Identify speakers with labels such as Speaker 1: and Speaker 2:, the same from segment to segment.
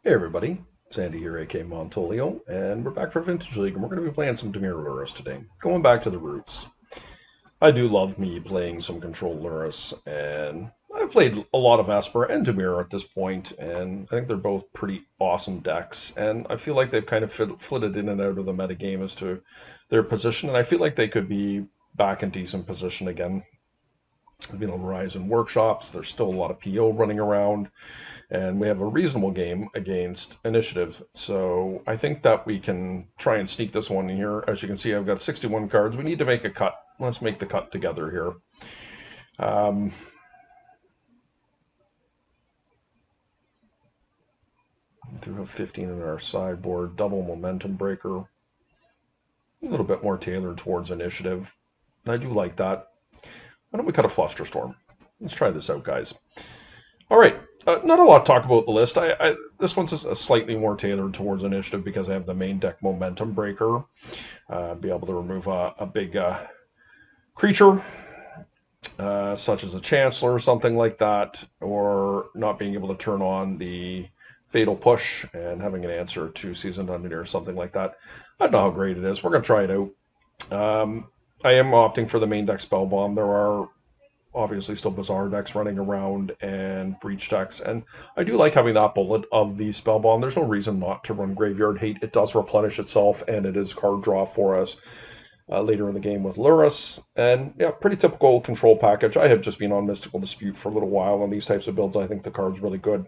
Speaker 1: Hey everybody, Sandy here, aka Montolio, and we're back for Vintage League, and we're going to be playing some Dimir Lurrus today. Going back to the roots. I do love me playing some Control Lurrus, and I've played a lot of Esper and Dimir at this point, and I think they're both pretty awesome decks, and I feel like they've kind of flitted in and out of the metagame as to their position, and I feel like they could be back in decent position again. There's been a rise in workshops, there's still a lot of PO running around, and we have a reasonable game against initiative. So I think that we can try and sneak this one in here. As you can see, I've got 61 cards. We need to make a cut. Let's make the cut together here. Do have 15 in our sideboard, double momentum breaker. A little bit more tailored towards initiative. I do like that. Why don't we cut a Flusterstorm? Let's try this out, guys. All right, not a lot to talk about the list. This one's a slightly more tailored towards initiative because I have the main deck momentum breaker. Be able to remove a big creature, such as a Chancellor or something like that, or not being able to turn on the Fatal Push and having an answer to Seasoned Engineer or something like that. I don't know how great it is. We're going to try it out. I am opting for the main deck Spellbomb. There are obviously still Bazaar decks running around and Breach decks, and I do like having that bullet of the Spellbomb. There's no reason not to run Graveyard Hate. It does replenish itself, and it is card draw for us later in the game with Lurrus. And yeah, pretty typical control package. I have just been on Mystical Dispute for a little while on these types of builds. I think the card's really good.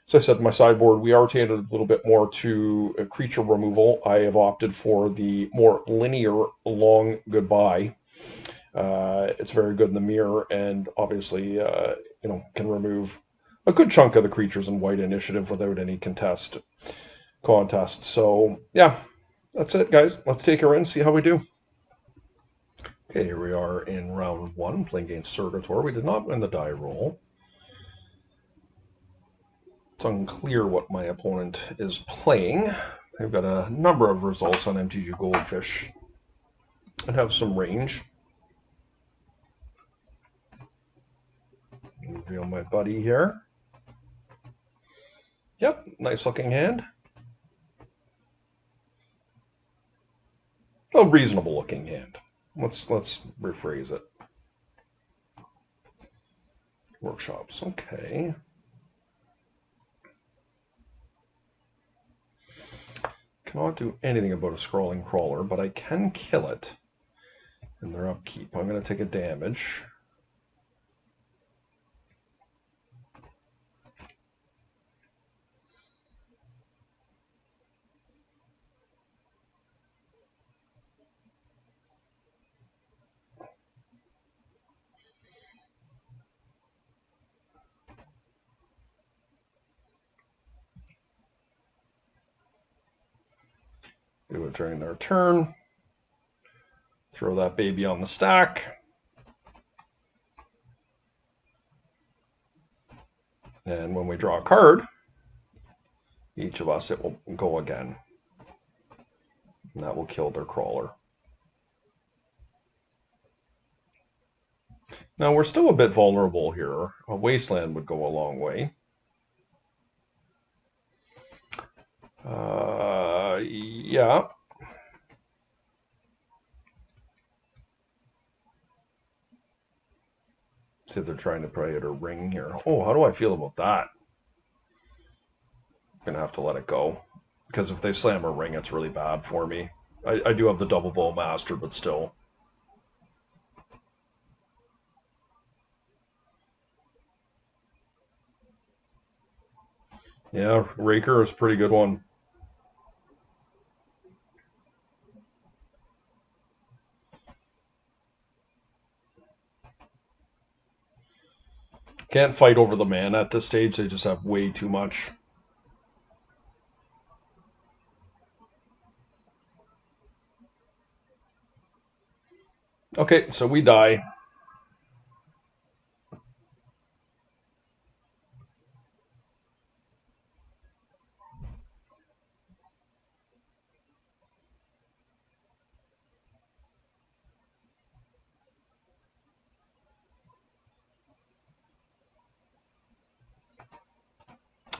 Speaker 1: As I said, my sideboard, we are tailored a little bit more to creature removal. I have opted for the more linear long goodbye. It's very good in the mirror, and obviously, can remove a good chunk of the creatures in white initiative without any contest. So, yeah, that's it, guys. Let's take her in, see how we do. Okay, here we are in round one, playing against Surgator. We did not win the die roll. It's unclear what my opponent is playing. I've got a number of results on MTGO Goldfish and have some range. Reveal my buddy here. Yep, nice looking hand. A reasonable looking hand. Let's rephrase it. Workshops, okay. Cannot do anything about a scrolling crawler, but I can kill it in their upkeep. I'm going to take a damage. Do it during their turn. Throw that baby on the stack. And when we draw a card, each of us, it will go again. And that will kill their crawler. Now we're still a bit vulnerable here. A wasteland would go a long way. Yeah. See if they're trying to play it a ring here. Oh, how do I feel about that? I'm gonna have to let it go. Because if they slam a ring, it's really bad for me. I do have the double bow master, but still. Yeah, Raker is a pretty good one. Can't fight over the mana at this stage. They just have way too much. Okay, so we die.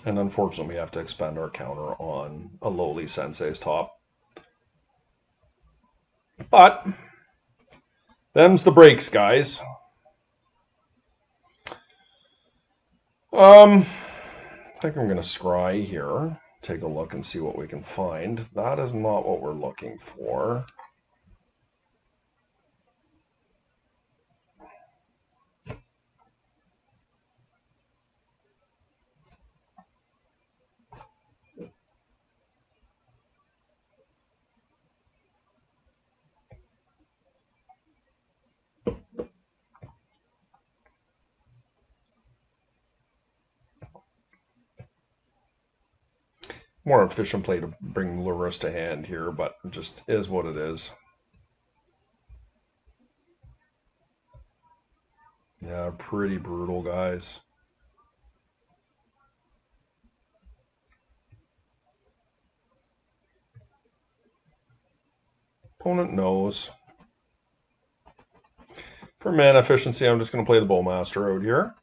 Speaker 1: And unfortunately, we have to expend our counter on a lowly Sensei's top. But them's the breaks, guys. I think I'm going to scry here. Take a look and see what we can find. That is not what we're looking for. More efficient play to bring Lurrus to hand here, but it just is what it is. Yeah, pretty brutal, guys. Opponent knows. For mana efficiency, I'm just going to play the Bowmaster out here.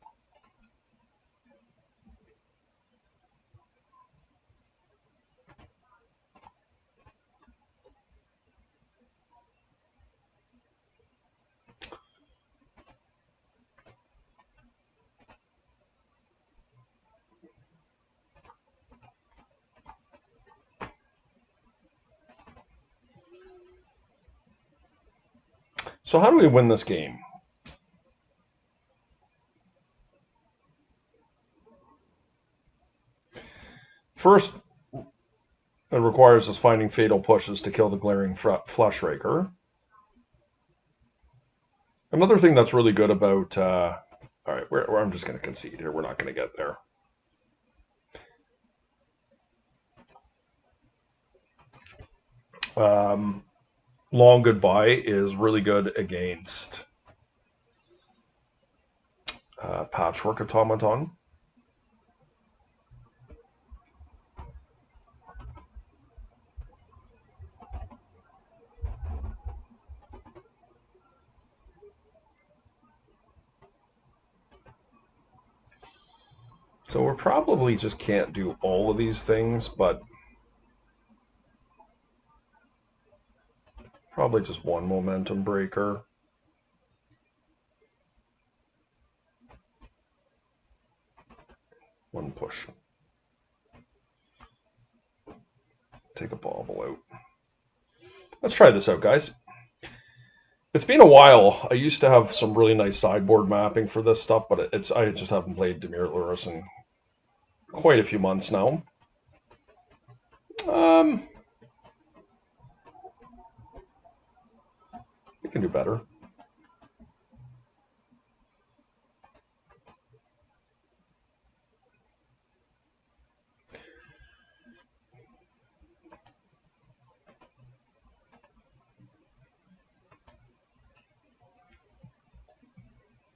Speaker 1: So how do we win this game? First, it requires us finding fatal pushes to kill the glaring Flush Raker. Another thing that's really good about... all right, I'm just going to concede here. We're not going to get there. Long Goodbye is really good against Patchwork Automaton. So we probably just can't do all of these things, but probably just one Momentum Breaker. One push. Take a bauble out. Let's try this out, guys. It's been a while. I used to have some really nice sideboard mapping for this stuff, but I just haven't played Dimir Lurrus in quite a few months now. We can do better.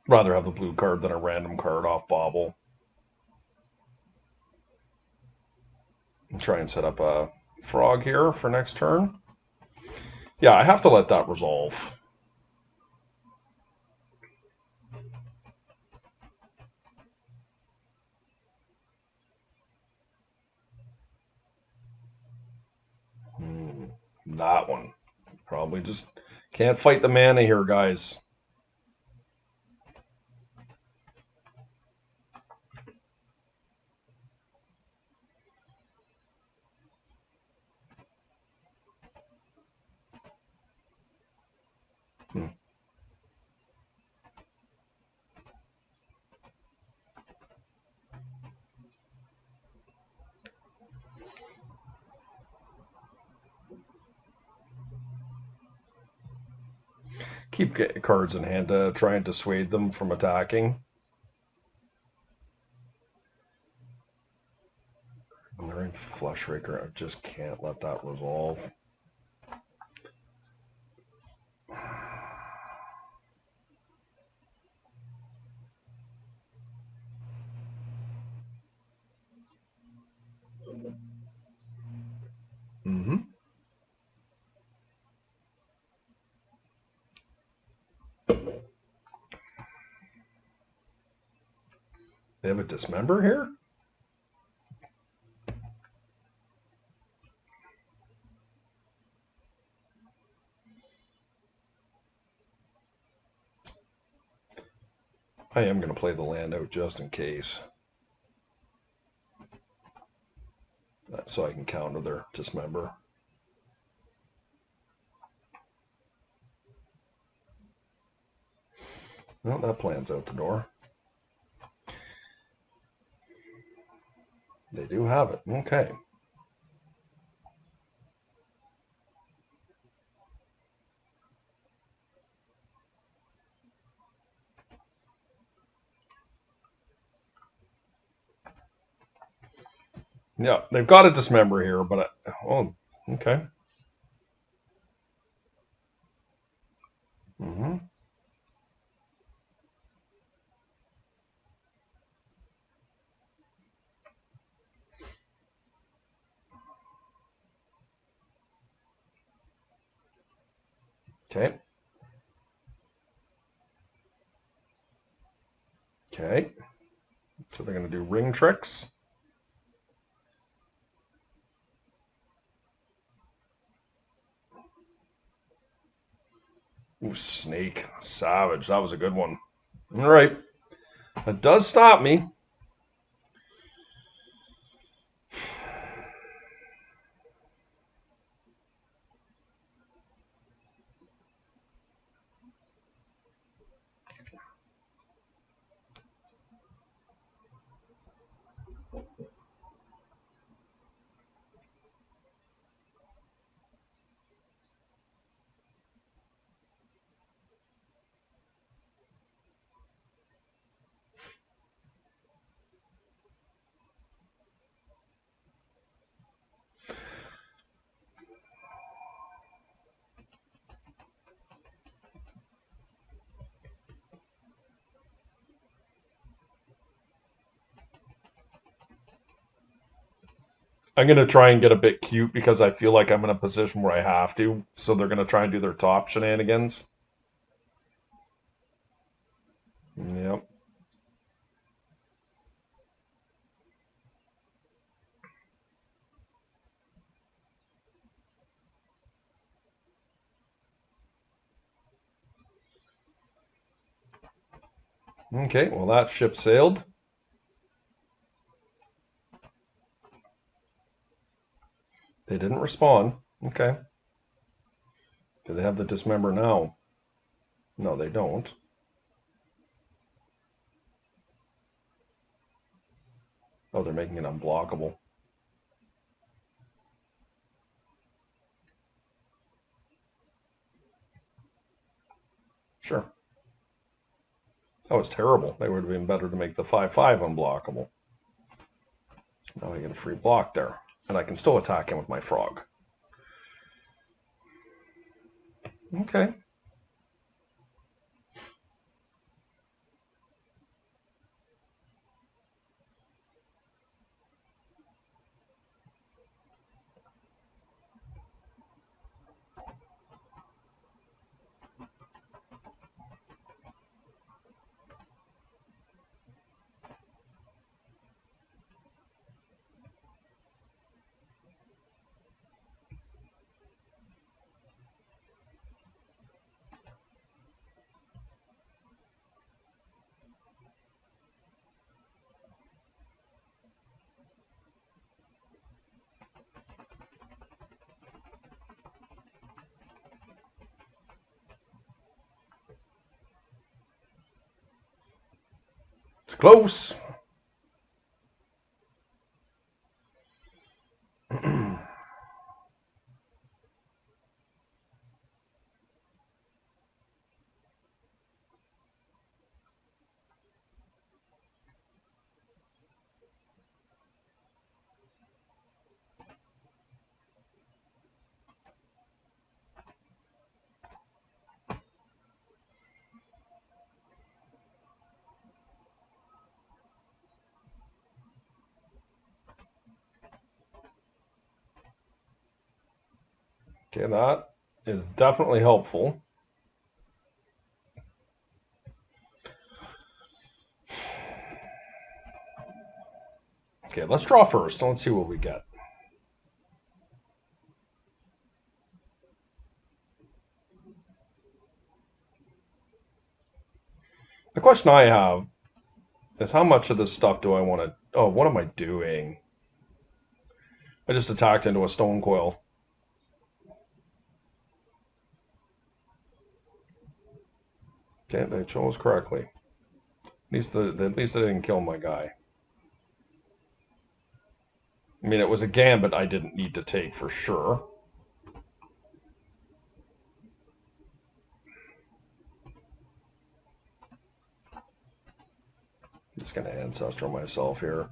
Speaker 1: Rather have the blue card than a random card off bauble. And try and set up a frog here for next turn. Yeah, I have to let that resolve. That one. Probably just can't fight the mana here, guys. Keep cards in hand to try and dissuade them from attacking. Glaring Flush Raker, I just can't let that resolve. They have a Dismember here? I am going to play the land out just in case. So I can counter their dismember. Well, that plan's out the door. They do have it. Okay. Yeah, they've got a dismember here, but oh, okay. Mm-hmm. Okay. Okay. So they're going to do ring tricks. Ooh, snake. Savage. That was a good one. All right. That does stop me. I'm going to try and get a bit cute because I feel like I'm in a position where I have to. So they're going to try and do their top shenanigans. Yep. Okay, well, that ship sailed. They didn't respond. Okay. Do they have the dismember now? No, they don't. Oh, they're making it unblockable. Sure. That was terrible. They would have been better to make the 5/5 unblockable. Now I get a free block there. And I can still attack him with my frog. Okay. It's close. Okay, that is definitely helpful. Okay, let's draw first. Let's see what we get. The question I have is how much of this stuff do I want to... Oh, what am I doing? I just attacked into a stone coil. Okay, they chose correctly. At least they didn't kill my guy. I mean, it was a gambit I didn't need to take for sure. Just going to ancestral myself here.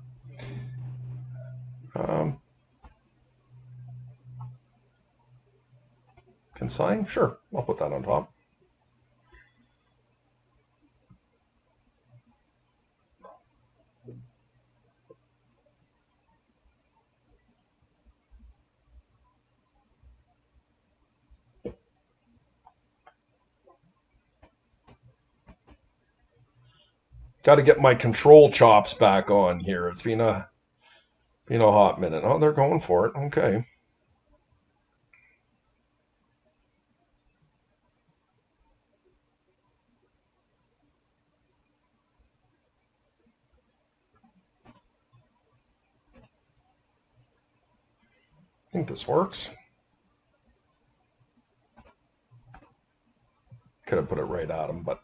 Speaker 1: Consign? Sure, I'll put that on top. Got to get my control chops back on here. It's been a hot minute. Oh, they're going for it. Okay. I think this works. Could have put it right at him, but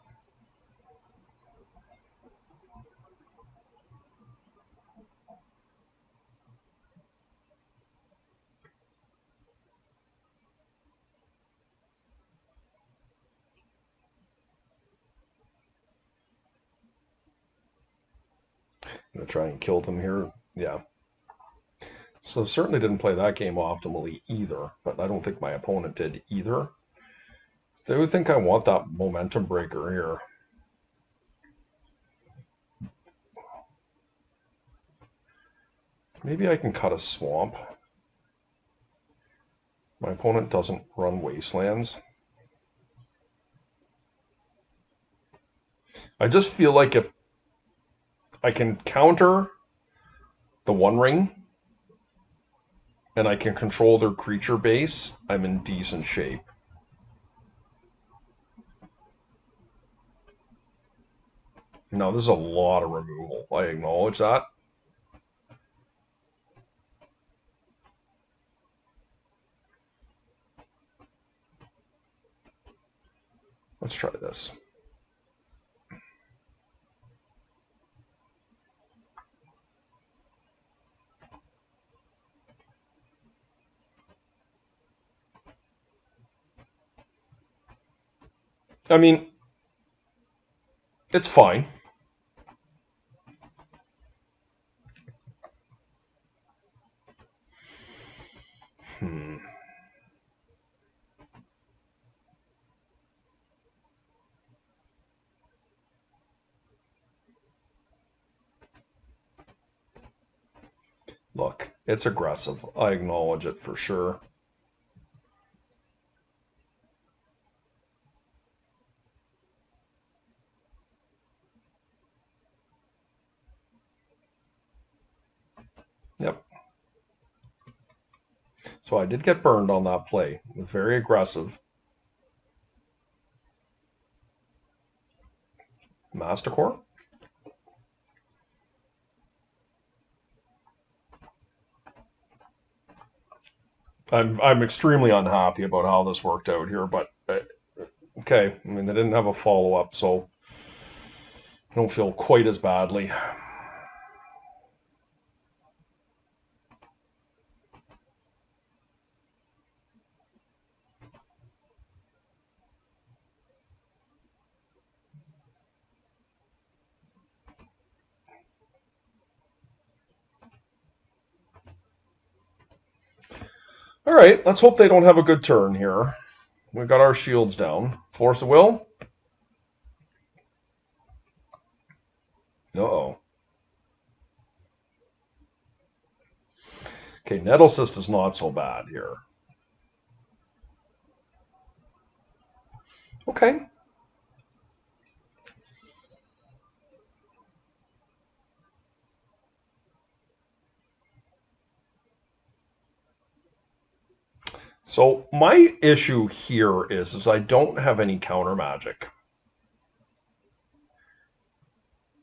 Speaker 1: I'm going to try and kill them here. Yeah. So certainly didn't play that game optimally either, but I don't think my opponent did either. They would think I want that momentum breaker here. Maybe I can cut a swamp. My opponent doesn't run wastelands. I just feel like if I can counter the One Ring and I can control their creature base, I'm in decent shape. Now, this is a lot of removal. I acknowledge that. Let's try this. I mean, it's fine. Look, it's aggressive. I acknowledge it for sure. Yep. So I did get burned on that play. It was very aggressive. Mastercore? I'm extremely unhappy about how this worked out here, but okay. I mean, they didn't have a follow-up, so I don't feel quite as badly. All right, let's hope they don't have a good turn here. We've got our shields down. Force of will? Uh-oh. Okay, Nettle Cyst is not so bad here. Okay. So my issue here is I don't have any counter magic.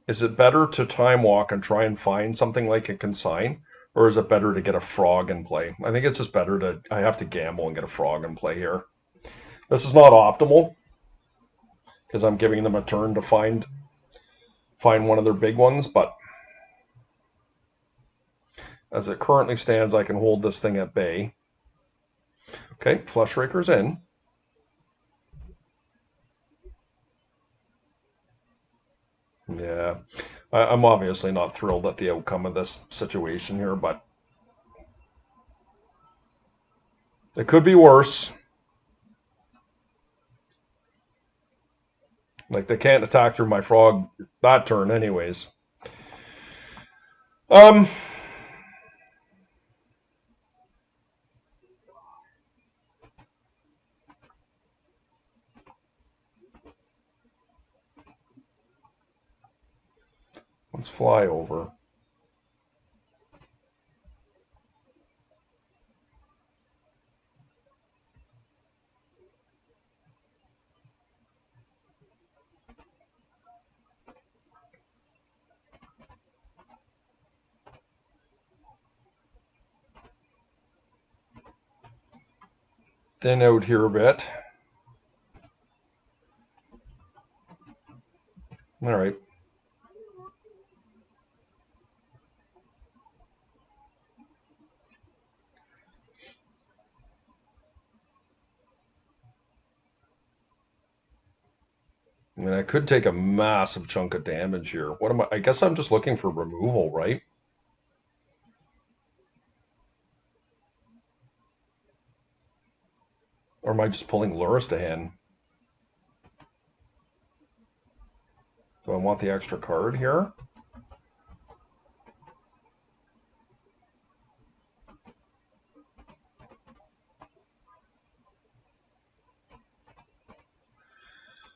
Speaker 1: Is it better to time walk and try and find something like a consign, or is it better to get a frog in play? I think it's just better to, I have to gamble and get a frog in play here. This is not optimal because I'm giving them a turn to find one of their big ones, but as it currently stands, I can hold this thing at bay. Okay, Flush Raker's in. Yeah, I'm obviously not thrilled at the outcome of this situation here, but it could be worse. Like, they can't attack through my frog that turn anyways. Let's fly over. Thin out here a bit. All right. I mean, I could take a massive chunk of damage here. What am I? I guess I'm just looking for removal, right? Or am I just pulling Lurrus to hand? Do I want the extra card here?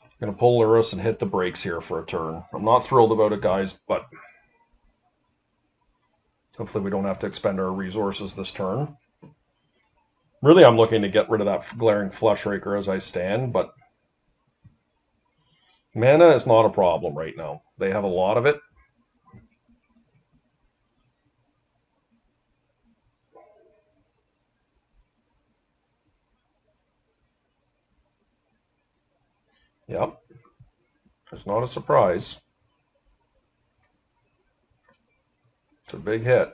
Speaker 1: I'm going to pull Lurrus and hit the brakes here for a turn. I'm not thrilled about it, guys, but hopefully we don't have to expend our resources this turn. Really, I'm looking to get rid of that glaring Flush Raker as I stand, but mana is not a problem right now. They have a lot of it. Yep. It's not a surprise. It's a big hit.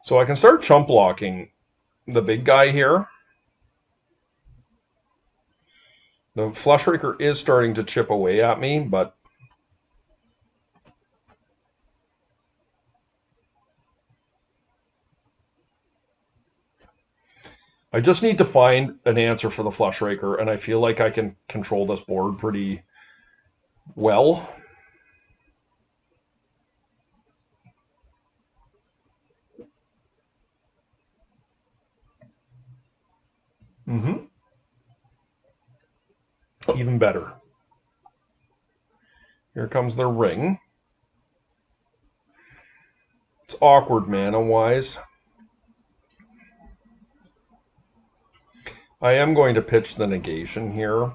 Speaker 1: So I can start chump blocking the big guy here. The Flush Raker is starting to chip away at me, but I just need to find an answer for the Flush Raker, and I feel like I can control this board pretty well. Even better. Here comes the ring. It's awkward mana-wise. I am going to pitch the negation here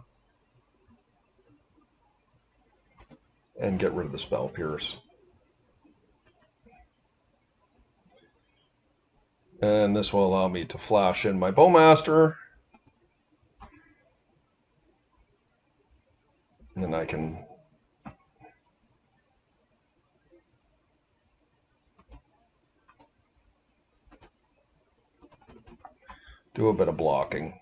Speaker 1: and get rid of the Spell Pierce. And this will allow me to flash in my Bowmaster. And I can do a bit of blocking.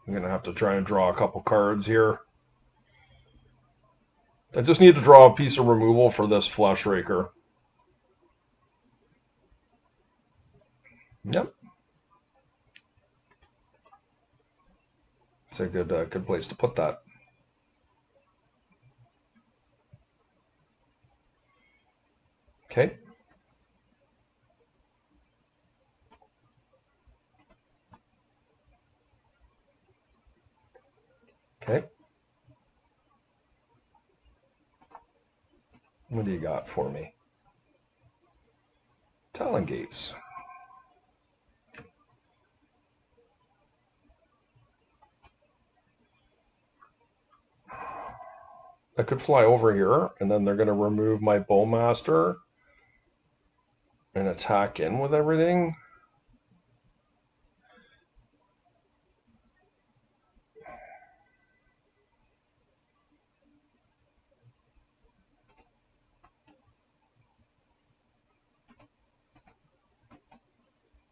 Speaker 1: I'm going to have to try and draw a couple cards here. I just need to draw a piece of removal for this Flesh Raker. Yep. It's a good place to put that. Okay. Okay. What do you got for me? Talon Gates. I could fly over here, and then they're going to remove my Bowmaster and attack in with everything.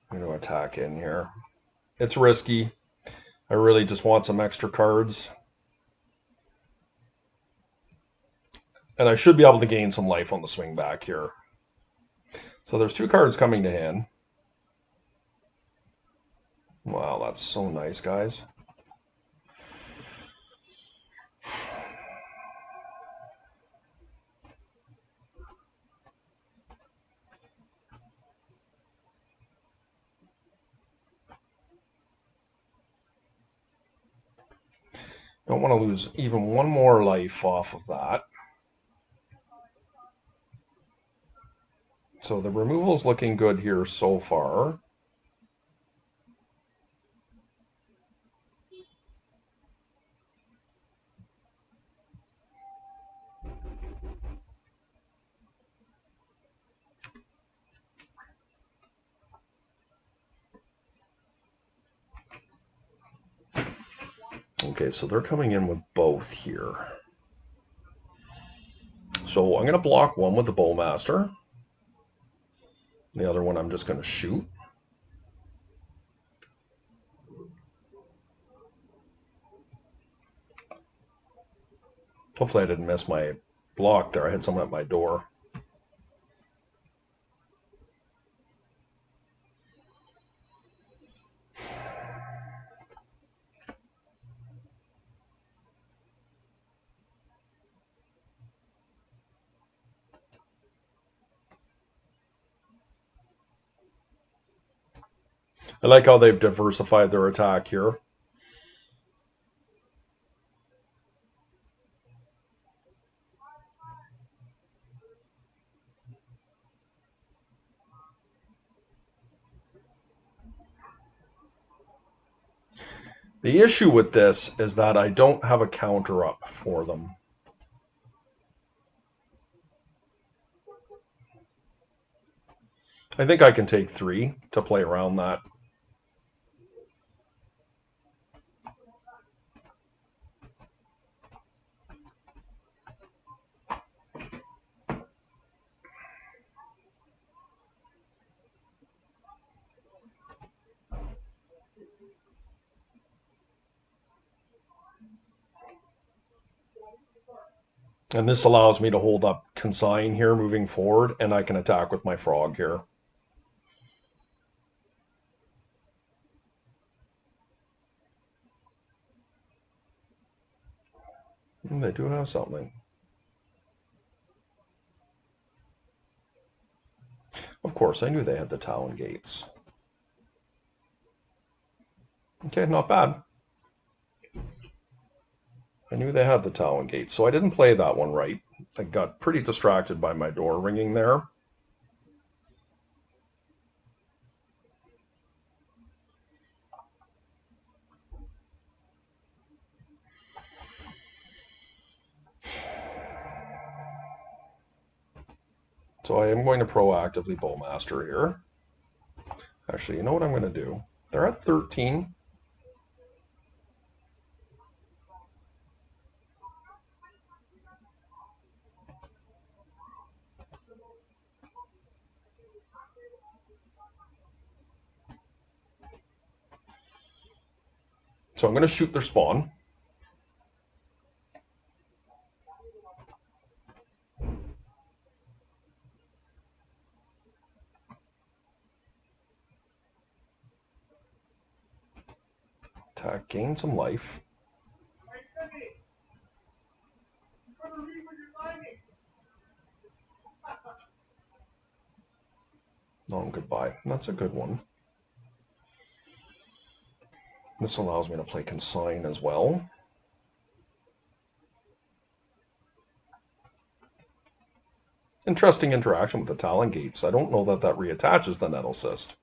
Speaker 1: I'm going to attack in here. It's risky. I really just want some extra cards. And I should be able to gain some life on the swing back here. So there's 2 cards coming to hand. Wow, that's so nice, guys. Don't want to lose even one more life off of that. So the removal's looking good here so far. Okay, so they're coming in with both here. So I'm going to block one with the Bowmaster. The other one I'm just going to shoot. Hopefully I didn't miss my block there. I had someone at my door. I like how they've diversified their attack here. The issue with this is that I don't have a counter up for them. I think I can take 3 to play around that. And this allows me to hold up Consign here moving forward, and I can attack with my Frog here. And they do have something. Of course, I knew they had the Talon Gates. Okay, not bad. I knew they had the Talon Gates, so I didn't play that one right. I got pretty distracted by my door ringing there. So I am going to proactively Bowmaster here. Actually, you know what I'm going to do? They're at 13. So So I'm going to shoot their spawn. Attack, gain some life. Long goodbye. That's a good one. This allows me to play Consign as well. Interesting interaction with the Talon Gates. I don't know that that reattaches the Nettle Cyst.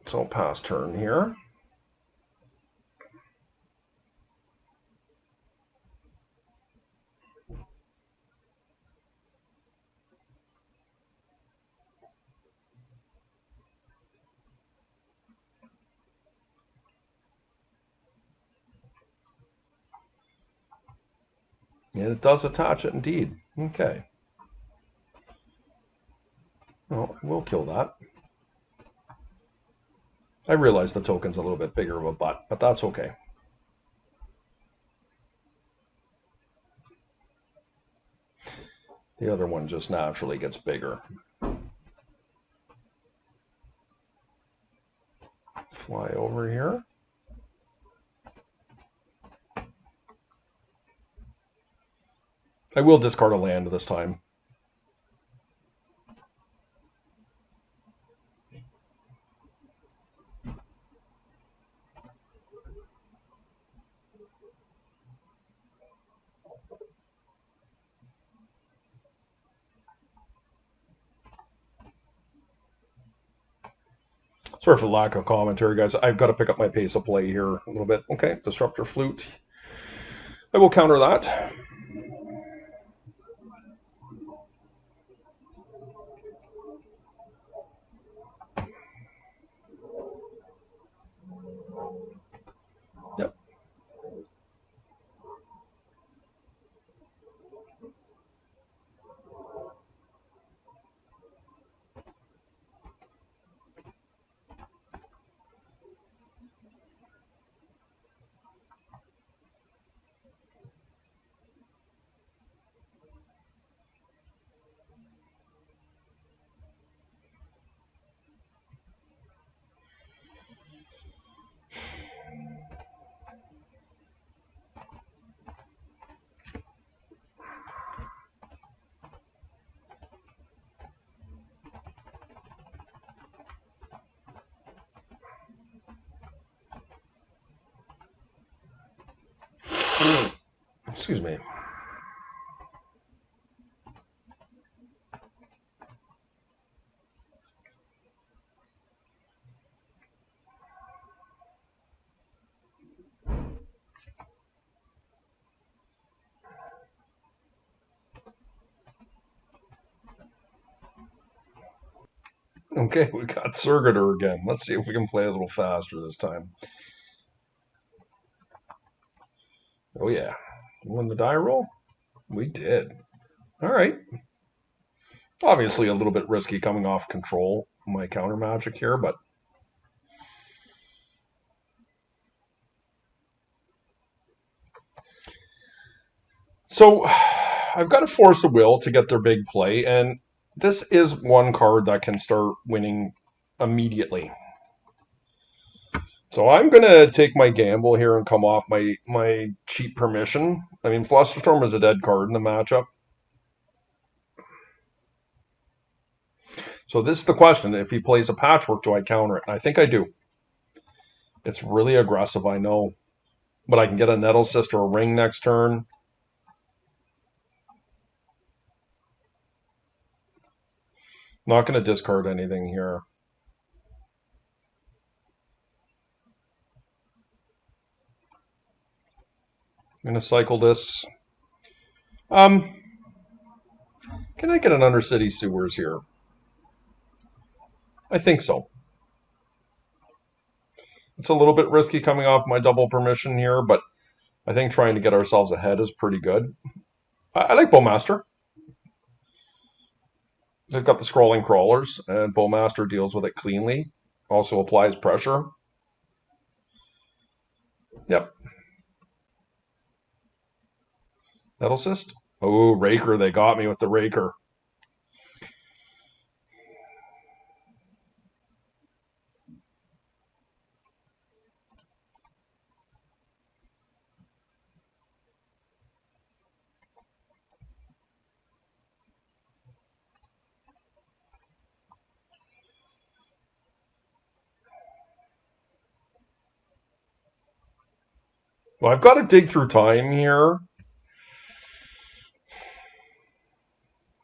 Speaker 1: So pass turn here. And it does attach it indeed. Okay. Well, we'll kill that. I realize the token's a little bit bigger of a butt, but that's okay. The other one just naturally gets bigger. Fly over here. I will discard a land this time. Sorry for the lack of commentary, guys. I've got to pick up my pace of play here a little bit. Okay, Disruptor Flute. I will counter that. Yep. Excuse me. Okay, we got Surgator again. Let's see if we can play a little faster this time. Oh yeah. Won the die roll? We did. All right. Obviously a little bit risky coming off control my counter magic here, but so I've got to force a will to get their big play, and this is one card that can start winning immediately. So I'm going to take my gamble here and come off my cheap permission. I mean, Flusterstorm is a dead card in the matchup. So this is the question. If he plays a Patchwork, do I counter it? And I think I do. It's really aggressive, I know. But I can get a Nettle Cyst or a Ring next turn. Not going to discard anything here. I'm going to cycle this. Can I get an Undercity Sewers here? I think so. It's a little bit risky coming off my double permission here, but I think trying to get ourselves ahead is pretty good. I like Bowmaster. They've got the Scrolling Crawlers, and Bowmaster deals with it cleanly. Also applies pressure. Yep. That'll assist. Oh, Raker. They got me with the Raker. Well, I've got to dig through time here.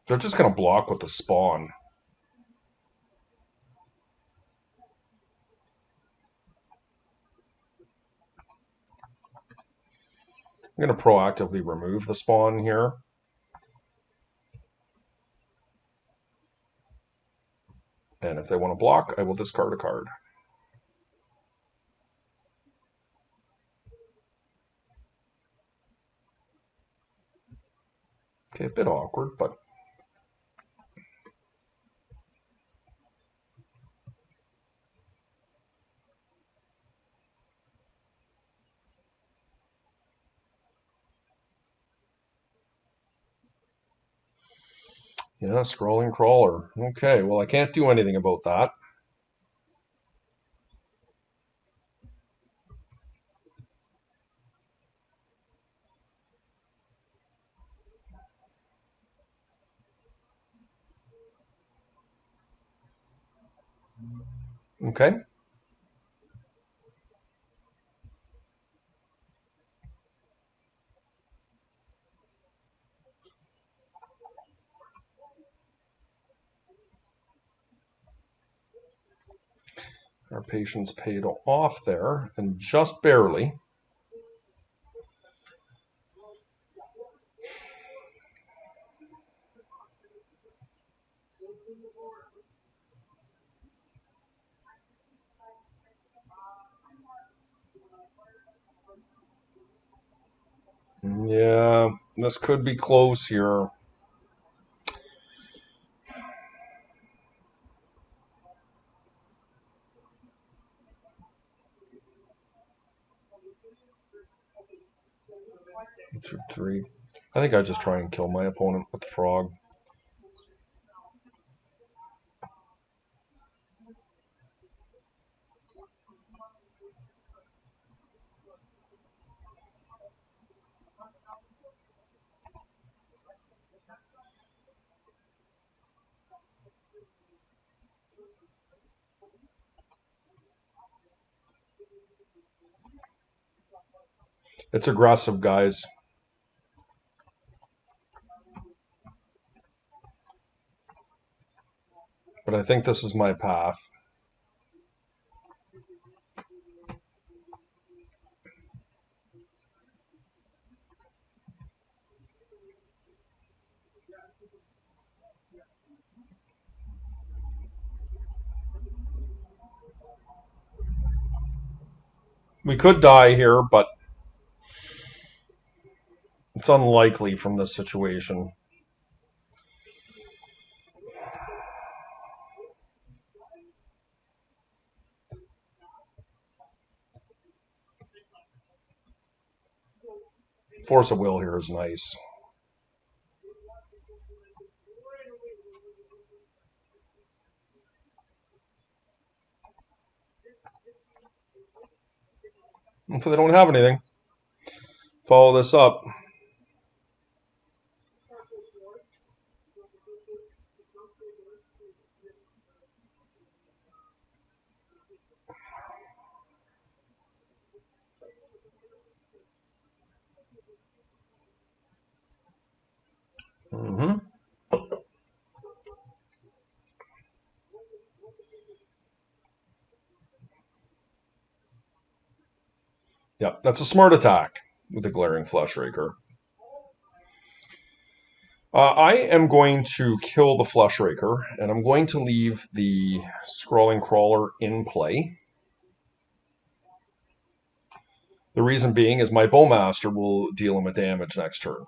Speaker 1: They're just going to block with the spawn. I'm going to proactively remove the spawn here. And if they want to block, I will discard a card. Okay, a bit awkward, but... Yeah, scrolling crawler. Okay, well, I can't do anything about that. Okay. Our patience paid off there, and just barely. Yeah, this could be close here. Two, three. I think I just try and kill my opponent with the frog. It's aggressive, guys. But I think this is my path. We could die here, but it's unlikely from this situation. Force of will here is nice. If they don't have anything, follow this up. Mm-hmm. Yep, that's a smart attack with the Glaring Fleshraker. I am going to kill the Fleshraker, and I'm going to leave the Scrawling Crawler in play. The reason being is my Bowmaster will deal him a damage next turn.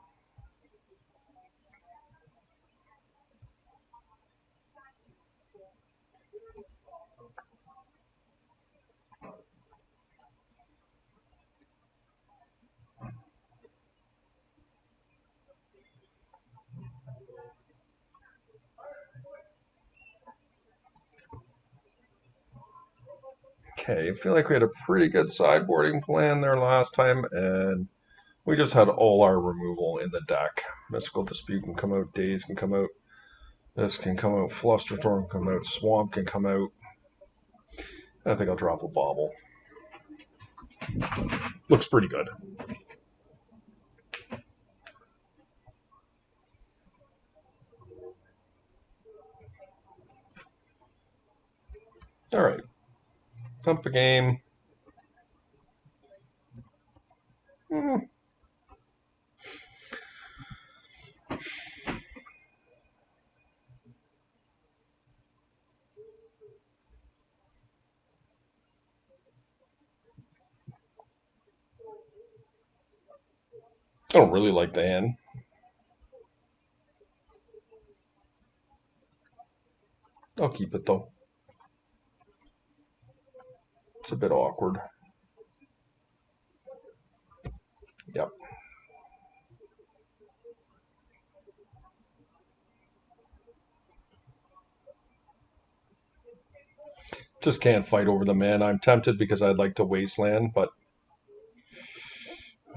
Speaker 1: Okay, I feel like we had a pretty good sideboarding plan there last time, and we just had all our removal in the deck. Mystical Dispute can come out, Daze can come out, this can come out, Flusterstorm can come out, Swamp can come out. I think I'll drop a Bauble. Looks pretty good. All right. Pump the game. I don't really like the hand. I'll keep it though. It's a bit awkward. Yep. Just can't fight over the mana. I'm tempted because I'd like to Wasteland, but...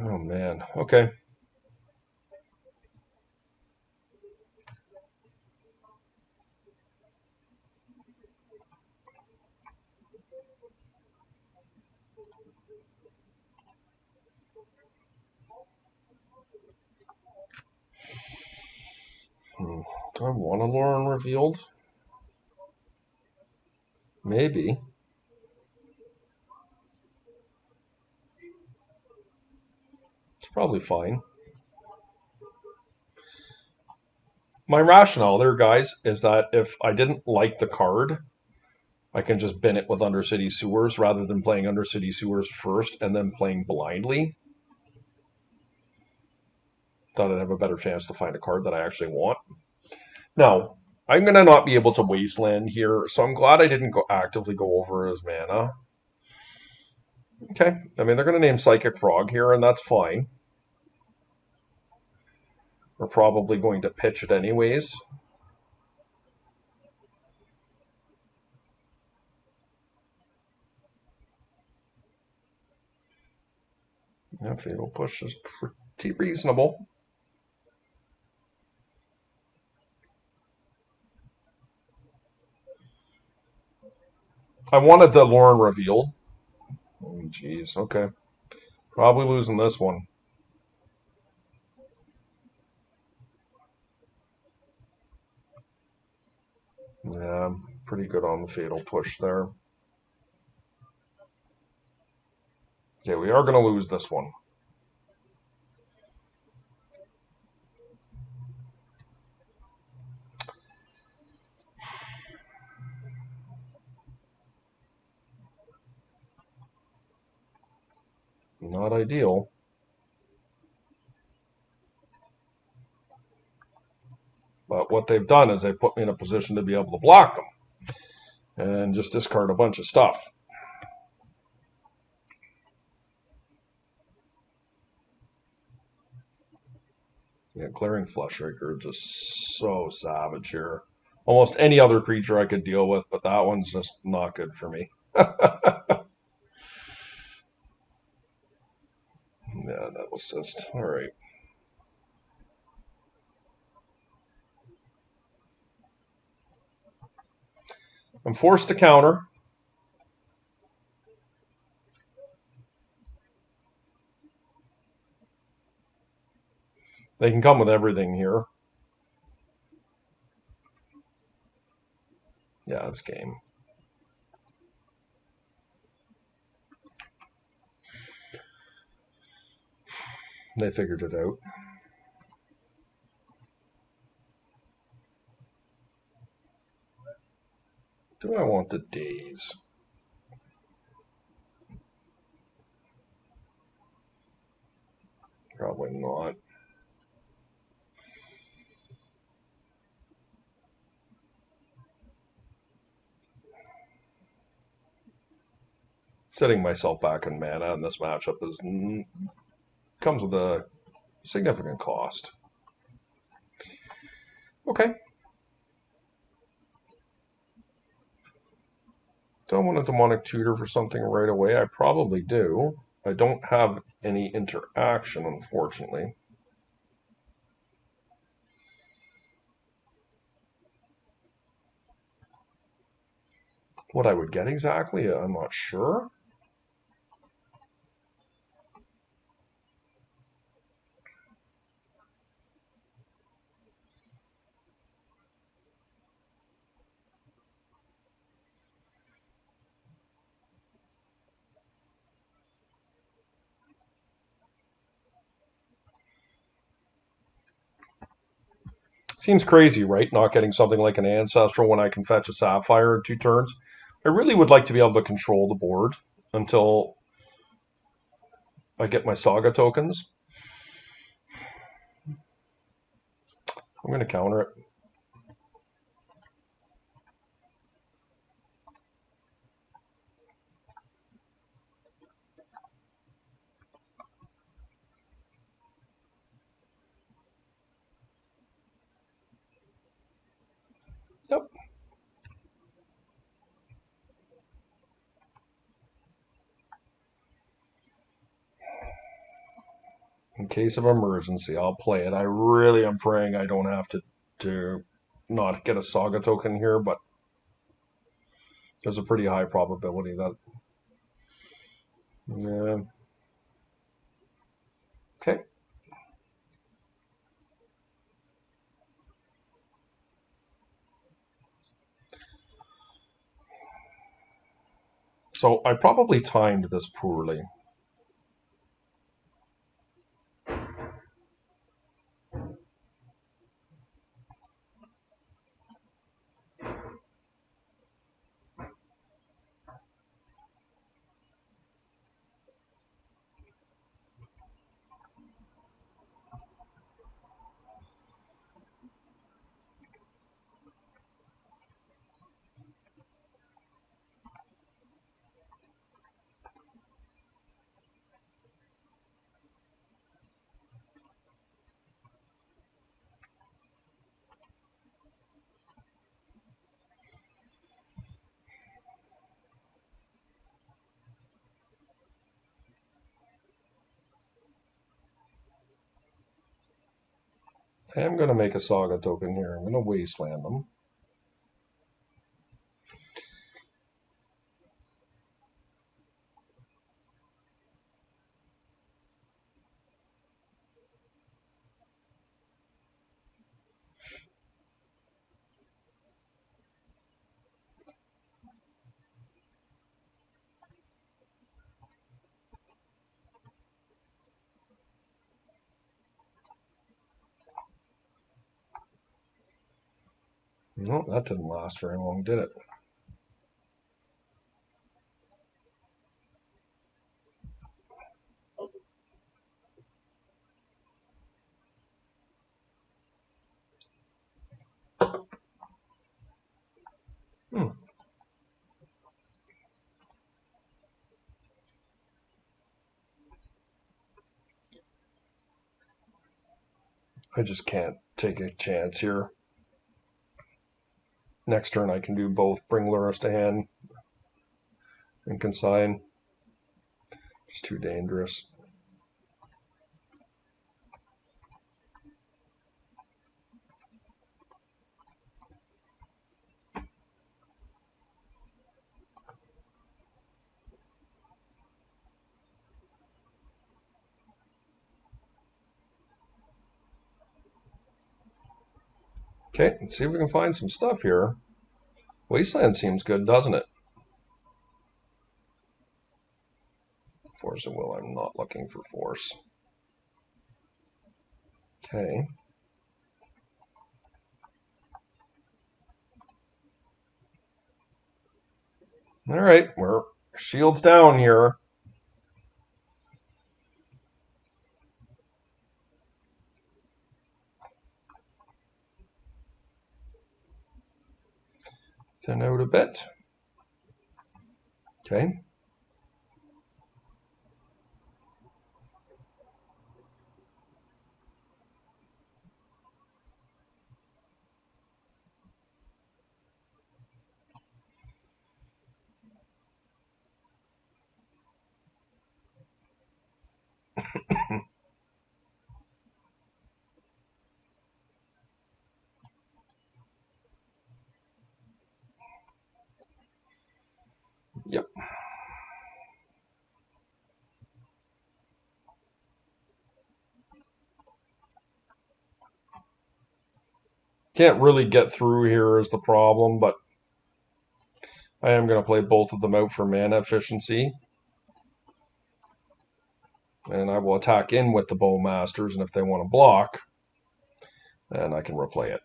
Speaker 1: Oh, man. Okay. Do I want a Lauren revealed? Maybe. It's probably fine. My rationale there, guys, is that if I didn't like the card, I can just bin it with Undercity Sewers rather than playing Undercity Sewers first and then playing blindly. Thought I'd have a better chance to find a card that I actually want. Now, I'm going to not be able to Wasteland here, so I'm glad I didn't actively go over his mana. Okay, I mean, they're going to name Psychic Frog here, and that's fine. We're probably going to pitch it anyways. Yeah, Fatal Push is pretty reasonable. I wanted the Lauren reveal. Oh, jeez, okay. Probably losing this one. Yeah, pretty good on the Fatal Push there. Okay, we are going to lose this one. Not ideal. But what they've done is they put me in a position to be able to block them. And just discard a bunch of stuff. Yeah, Clearing Fleshraker just so savage here. Almost any other creature I could deal with, but that one's just not good for me. Yeah, that was assist. All right. I'm forced to counter. They can come with everything here. Yeah, it's game. They figured it out. Do I want the Daze? Probably not. Setting myself back in mana in this matchup comes with a significant cost. Okay. Do I want a demonic tutor for something right away? I probably do. I don't have any interaction, unfortunately. What I would get exactly, I'm not sure. Seems crazy, right? Not getting something like an Ancestral when I can fetch a Sapphire in 2 turns. I really would like to be able to control the board until I get my Saga tokens. I'm going to counter it. Yep. In case of emergency, I'll play it. I really am praying I don't have to not get a Saga token here, but there's a pretty high probability that. Yeah. Okay. So I probably timed this poorly. I am going to make a Saga token here. I'm going to Wasteland them. No, that didn't last very long, did it? Hmm. I just can't take a chance here. Next turn I can do both. Bring Lurrus to hand and consign. It's too dangerous. Okay, let's see if we can find some stuff here. Wasteland seems good, doesn't it? Force of Will, I'm not looking for force. Okay. All right, we're shields down here. Thin out a bit. Okay. Can't really get through here is the problem, but I am going to play both of them out for mana efficiency. And I will attack in with the Bowmasters, and if they want to block, then I can replay it.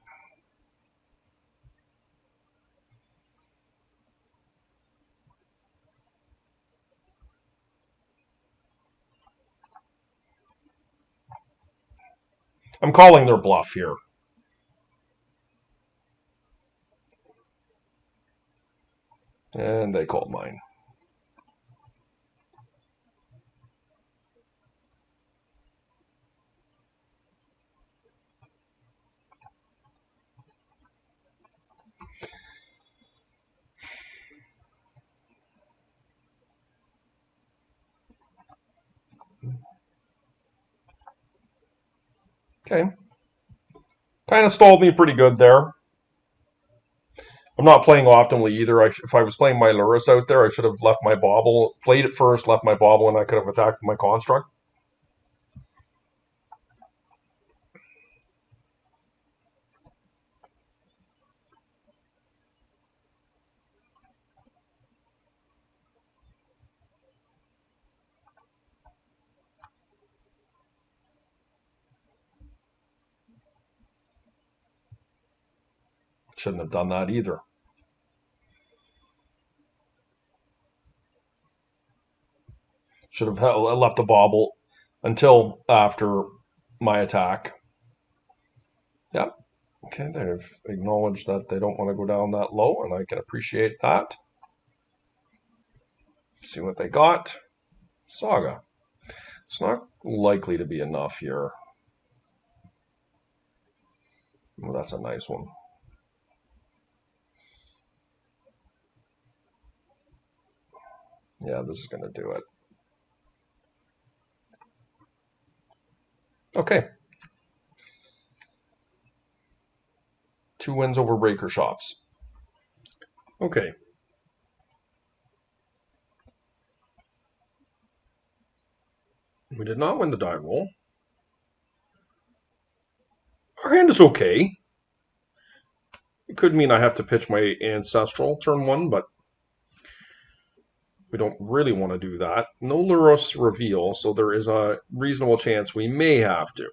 Speaker 1: I'm calling their bluff here. And they called mine. Okay. Kind of stalled me pretty good there. I'm not playing optimally either. If I was playing my Lurrus out there, I should have left my bauble, played it first, left my bauble, and I could have attacked with my construct. Shouldn't have done that either. Should have left the bauble until after my attack. Yep. Okay, they've acknowledged that they don't want to go down that low, and I can appreciate that. See what they got. Saga. It's not likely to be enough here. Well, that's a nice one. Yeah, this is going to do it. Okay. 2 wins over Breaker Shops. Okay. We did not win the die roll. Our hand is okay. It could mean I have to pitch my Ancestral turn 1, but we don't really want to do that. No Lurrus reveal, so there is a reasonable chance we may have to.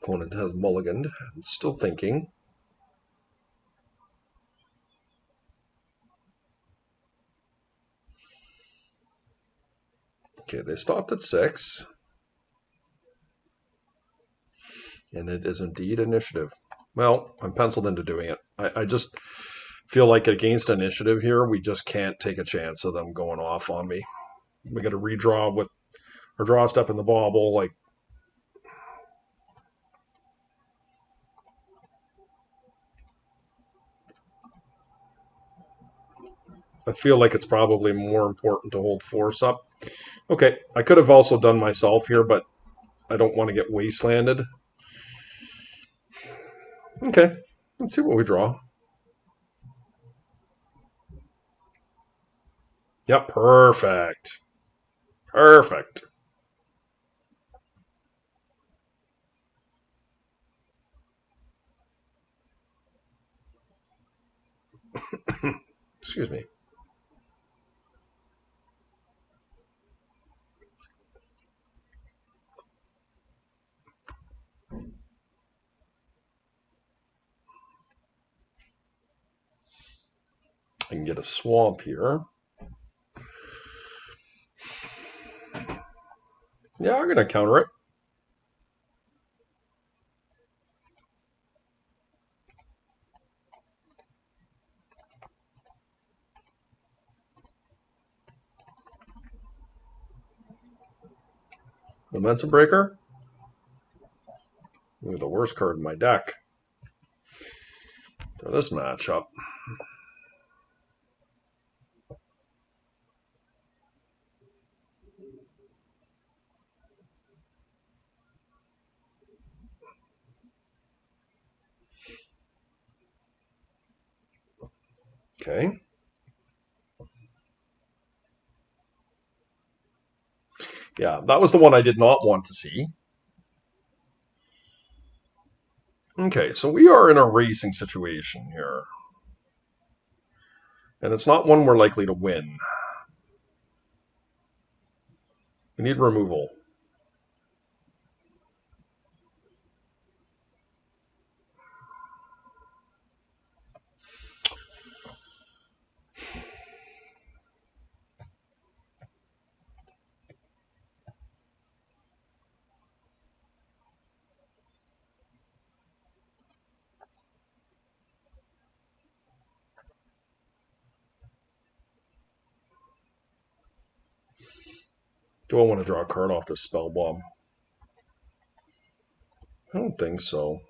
Speaker 1: Opponent has mulliganed. I'm still thinking. Okay, they stopped at 6. And it is indeed initiative. Well, I'm penciled into doing it. I just feel like against initiative here, we just can't take a chance of them going off on me. We got to redraw with or draw a step in the bauble. Like, I feel like it's probably more important to hold force up. Okay, I could have also done myself here, but I don't want to get wastelanded. Okay, let's see what we draw. Yep, perfect. Perfect. Excuse me. I can get a swamp here. Yeah, I'm going to counter it. Momentum Breaker. Ooh, the worst card in my deck for this matchup. Okay. Yeah, that was the one I did not want to see. Okay, so we are in a racing situation here. And it's not one we're likely to win. We need removal. Do I want to draw a card off this spell bomb? I don't think so.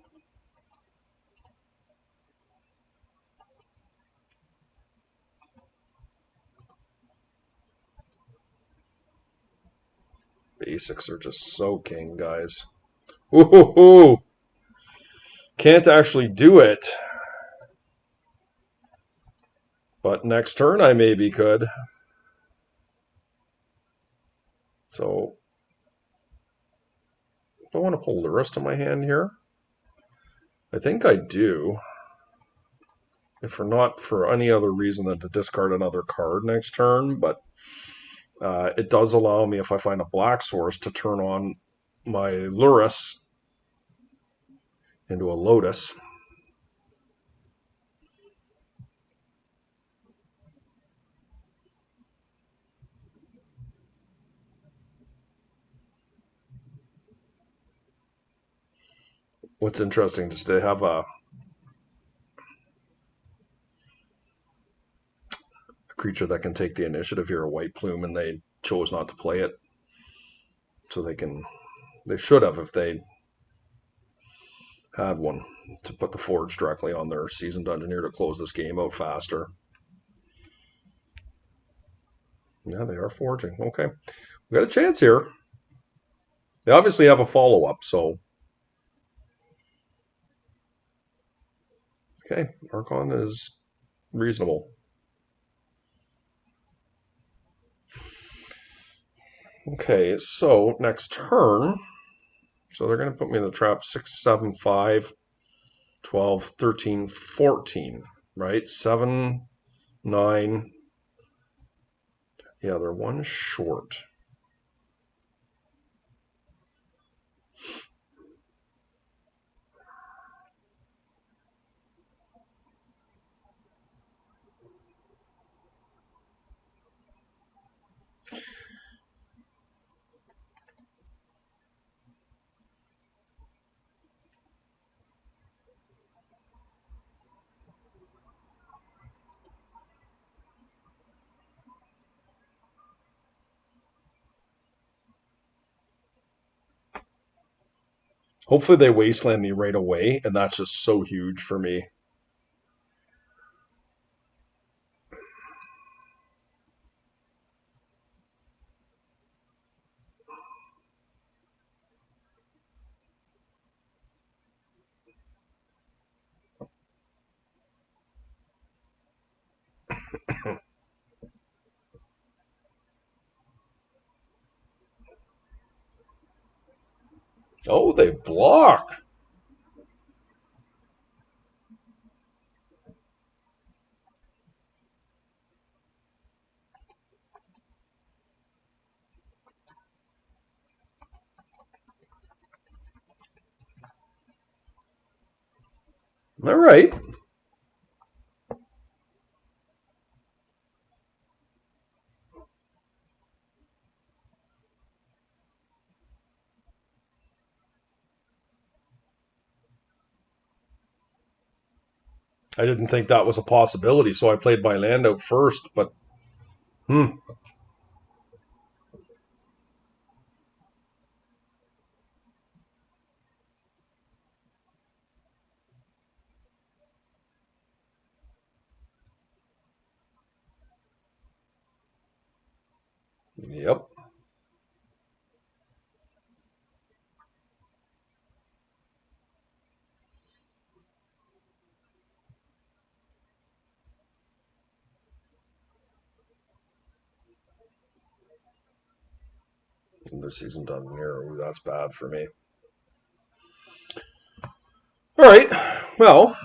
Speaker 1: Basics are just so king, guys. Ooh, can't actually do it. But next turn I maybe could. So, do I want to pull Lurrus to my hand here? I think I do. If for not for any other reason than to discard another card next turn, but it does allow me, if I find a black source, to turn on my Lurrus into a Lotus. What's interesting is they have a creature that can take the initiative here, a white plume, and they chose not to play it. So they should have if they had one to put the Forge directly on their Seasoned Engineer to close this game out faster. Yeah, they are forging. Okay. We got a chance here. They obviously have a follow-up, so... Okay, Archon is reasonable. Okay, so next turn... So they're going to put me in the trap 6, 7, 5, 12, 13, 14, right? 7, 9... Yeah, they're one short. Hopefully they wasteland me right away, and that's just so huge for me. Oh, they block. All right. I didn't think that was a possibility, so I played my land out first, but yep. And this season done here. Ooh, that's bad for me. All right. Well,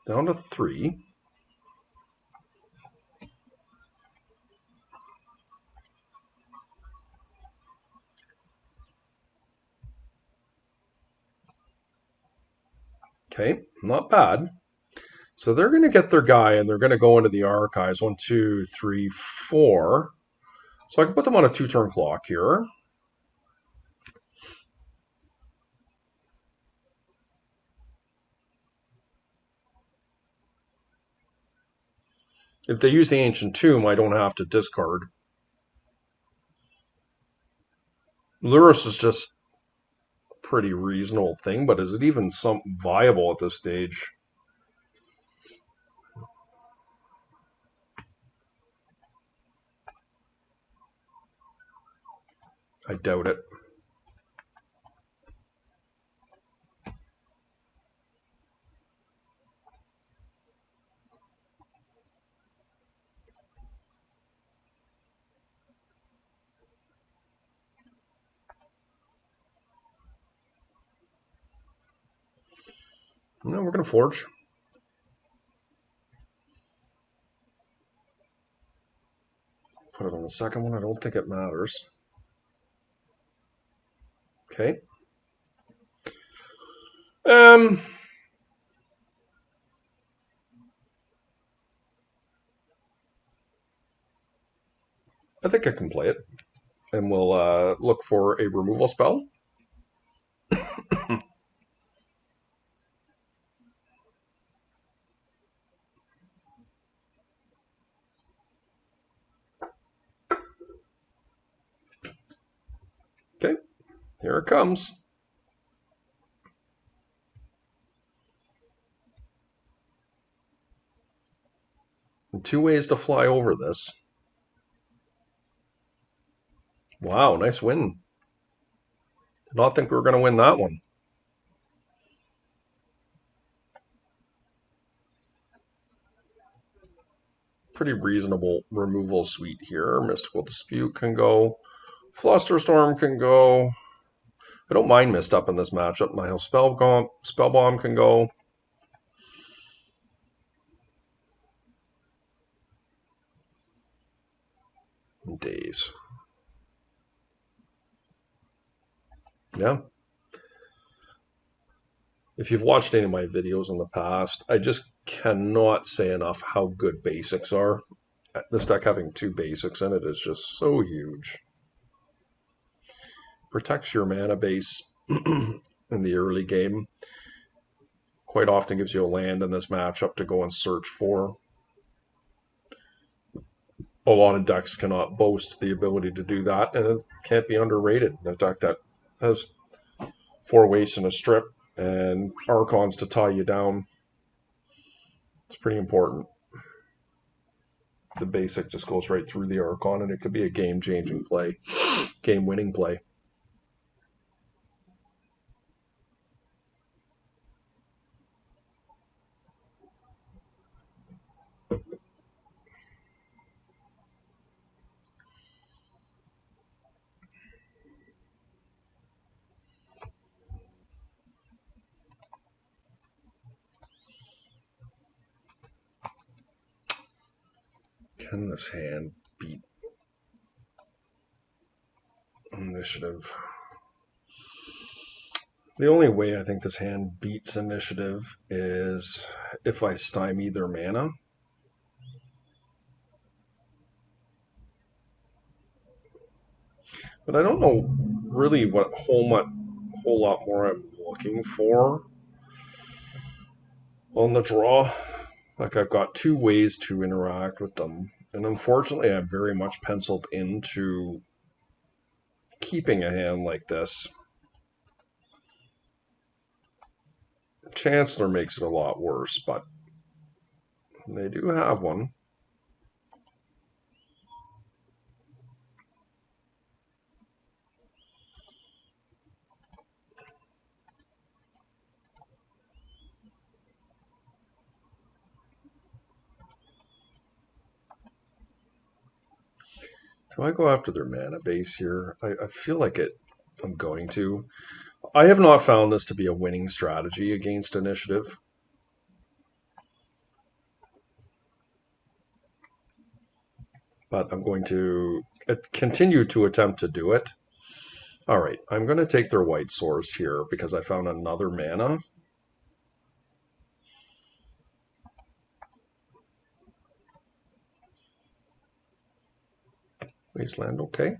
Speaker 1: down to 3. Okay, not bad. So they're going to get their guy, and they're going to go into the archives. 1, 2, 3, 4. So I can put them on a 2-turn clock here. If they use the Ancient Tomb, I don't have to discard. Lurrus is just a pretty reasonable thing, but is it even something viable at this stage? I doubt it. No, we're going to forge. Put it on the second one. I don't think it matters. Okay. I think I can play it. And we'll look for a removal spell. Okay, here it comes. And 2 ways to fly over this. Wow, nice win. Did not think we were going to win that one. Pretty reasonable removal suite here. Mystical Dispute can go. Flusterstorm can go. I don't mind Mist Up in this matchup. My Spellbomb can go. Days. Yeah. If you've watched any of my videos in the past, I just cannot say enough how good basics are. This deck having 2 basics in it is just so huge. Protects your mana base in the early game. Quite often gives you a land in this matchup to go and search for. A lot of decks cannot boast the ability to do that, and it can't be underrated. A deck that has 4 wastes and a strip and Archons to tie you down. It's pretty important. The basic just goes right through the Archon, and it could be a game-changing play, game-winning play. Can this hand beat initiative? The only way I think this hand beats initiative is if I stymie their mana. But I don't know really what whole lot more I'm looking for on the draw. Like, I've got 2 ways to interact with them. And unfortunately, I'm very much penciled into keeping a hand like this. Chancellor makes it a lot worse, but they do have one. Do I go after their mana base here? I feel like I'm going to. I have not found this to be a winning strategy against initiative. But I'm going to continue to attempt to do it. All right, I'm going to take their white source here because I found another mana. Wasteland, okay.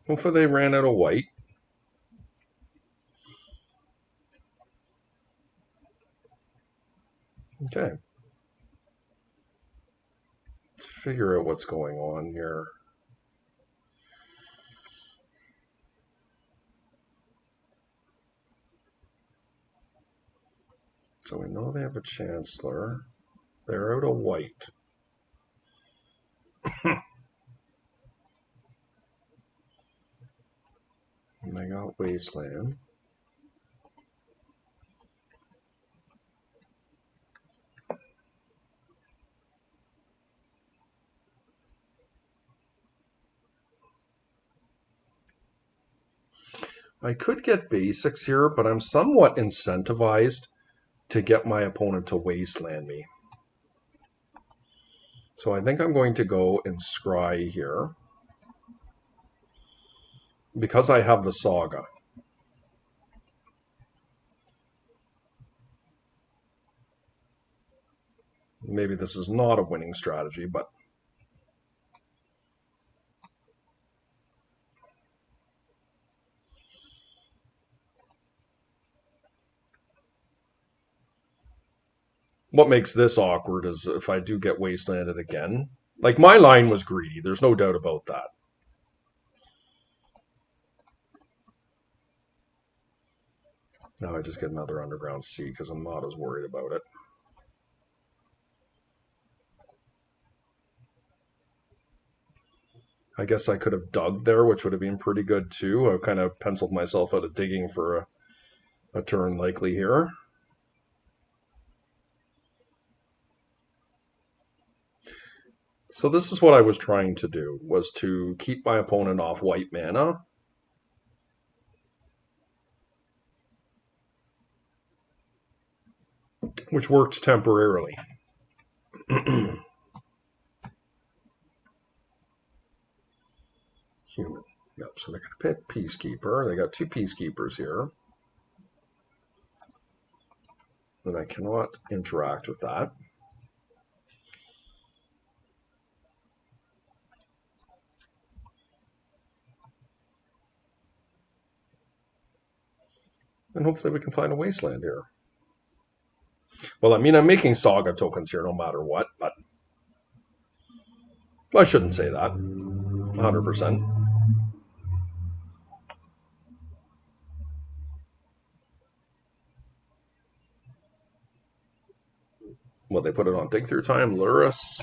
Speaker 1: Hopefully they ran out of white. Okay. Let's figure out what's going on here. So we know they have a Chancellor. They're out of white. And they got Wasteland. I could get basics here, but I'm somewhat incentivized to get my opponent to Wasteland me. So I think I'm going to go and scry here. Because I have the Saga. Maybe this is not a winning strategy, but what makes this awkward is if I do get Wastelanded again. Like, my line was greedy. There's no doubt about that. Now I just get another Underground Sea because I'm not as worried about it. I guess I could have dug there, which would have been pretty good too. I've kind of penciled myself out of digging for a turn likely here. So this is what I was trying to do, was to keep my opponent off white mana. Which worked temporarily. Human. Yep, so they're going to pick Peacekeeper. They got two Peacekeepers here. And I cannot interact with that. And hopefully we can find a Wasteland here. Well, I mean, I'm making Saga tokens here no matter what, but I shouldn't say that. 100%. Well, they put it on dig through time. Lurrus.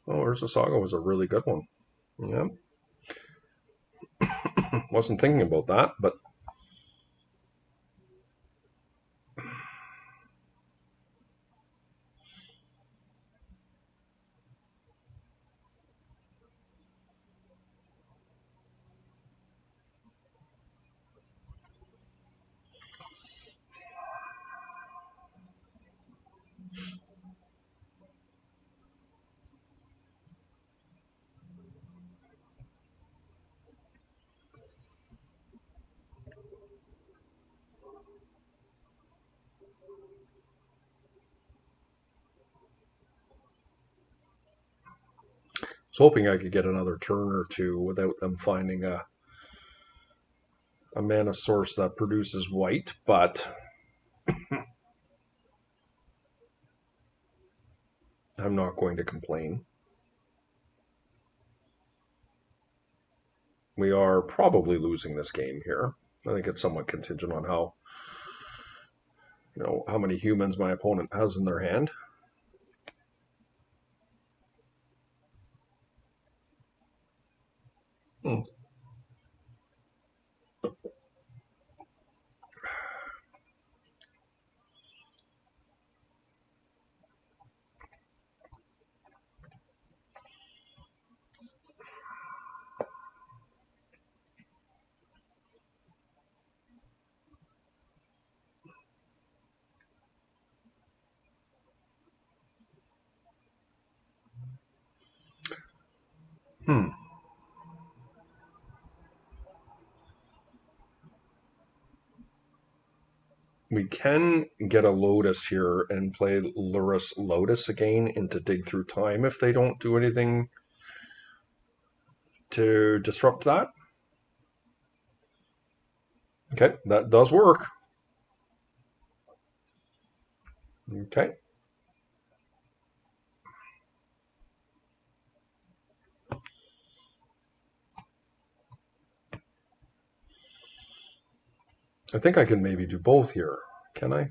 Speaker 1: Oh, Urza Saga was a really good one. Yeah. Wasn't thinking about that, but I was hoping I could get another turn or two without them finding a mana source that produces white, but I'm not going to complain. We are probably losing this game here. I think it's somewhat contingent on how many humans my opponent has in their hand. Hmm. We can get a Lotus here and play Lurrus Lotus again into Dig Through Time if they don't do anything to disrupt that. Okay, that does work. Okay. I think I can maybe do both here. Can I?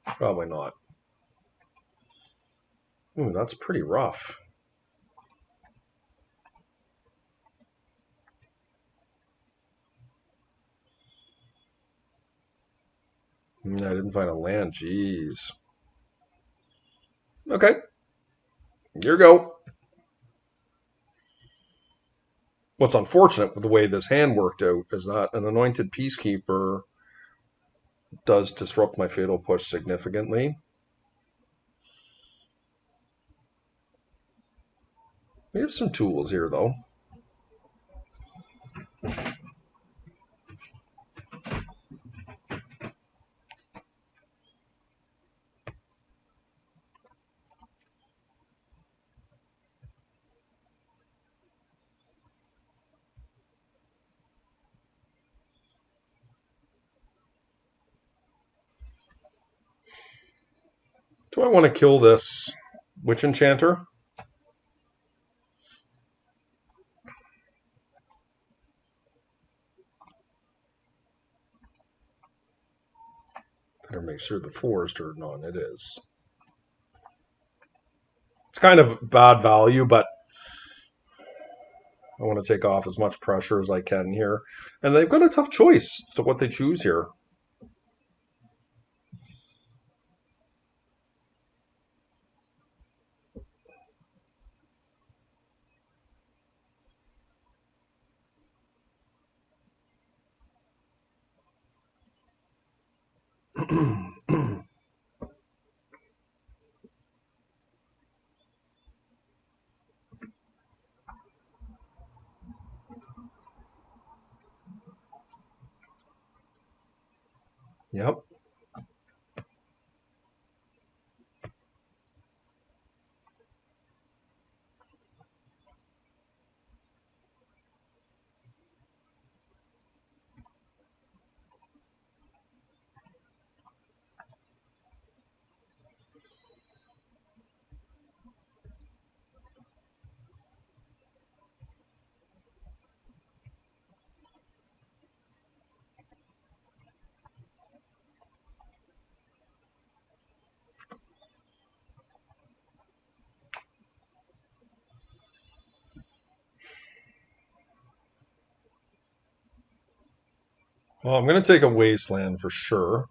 Speaker 1: Probably not. Ooh, that's pretty rough. I didn't find a land. Jeez. Okay, here you go. What's unfortunate with the way this hand worked out is that an Anointed Peacekeeper does disrupt my Fatal Push significantly. We have some tools here, though. Do I want to kill this Witch Enchanter? Better make sure the 4 is turned on. It is. It's kind of bad value, but I want to take off as much pressure as I can here. And they've got a tough choice as to what they choose here. Yep. Well, I'm going to take a Wasteland for sure.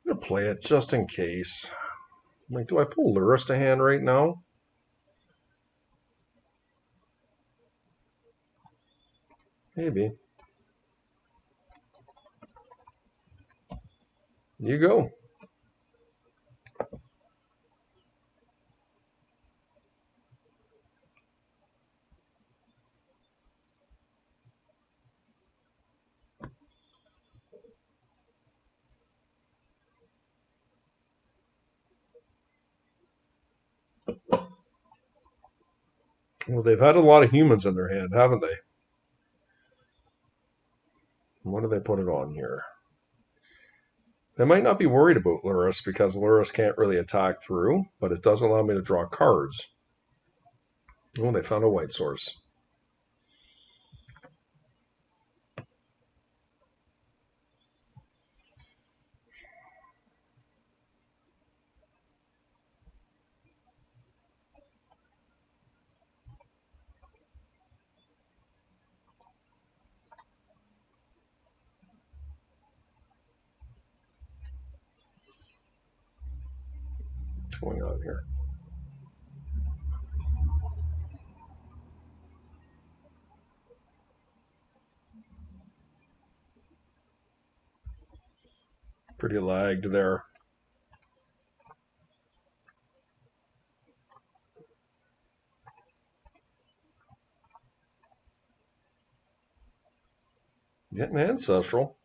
Speaker 1: I'm going to play it just in case. Like, do I pull Lurrus to hand right now? Maybe. You go. Well, they've had a lot of humans in their hand, haven't they? What do they put it on here? They might not be worried about Lurrus because Lurrus can't really attack through, but it does allow me to draw cards. Oh, they found a white source. What's going on here? Pretty lagged there. Getting ancestral.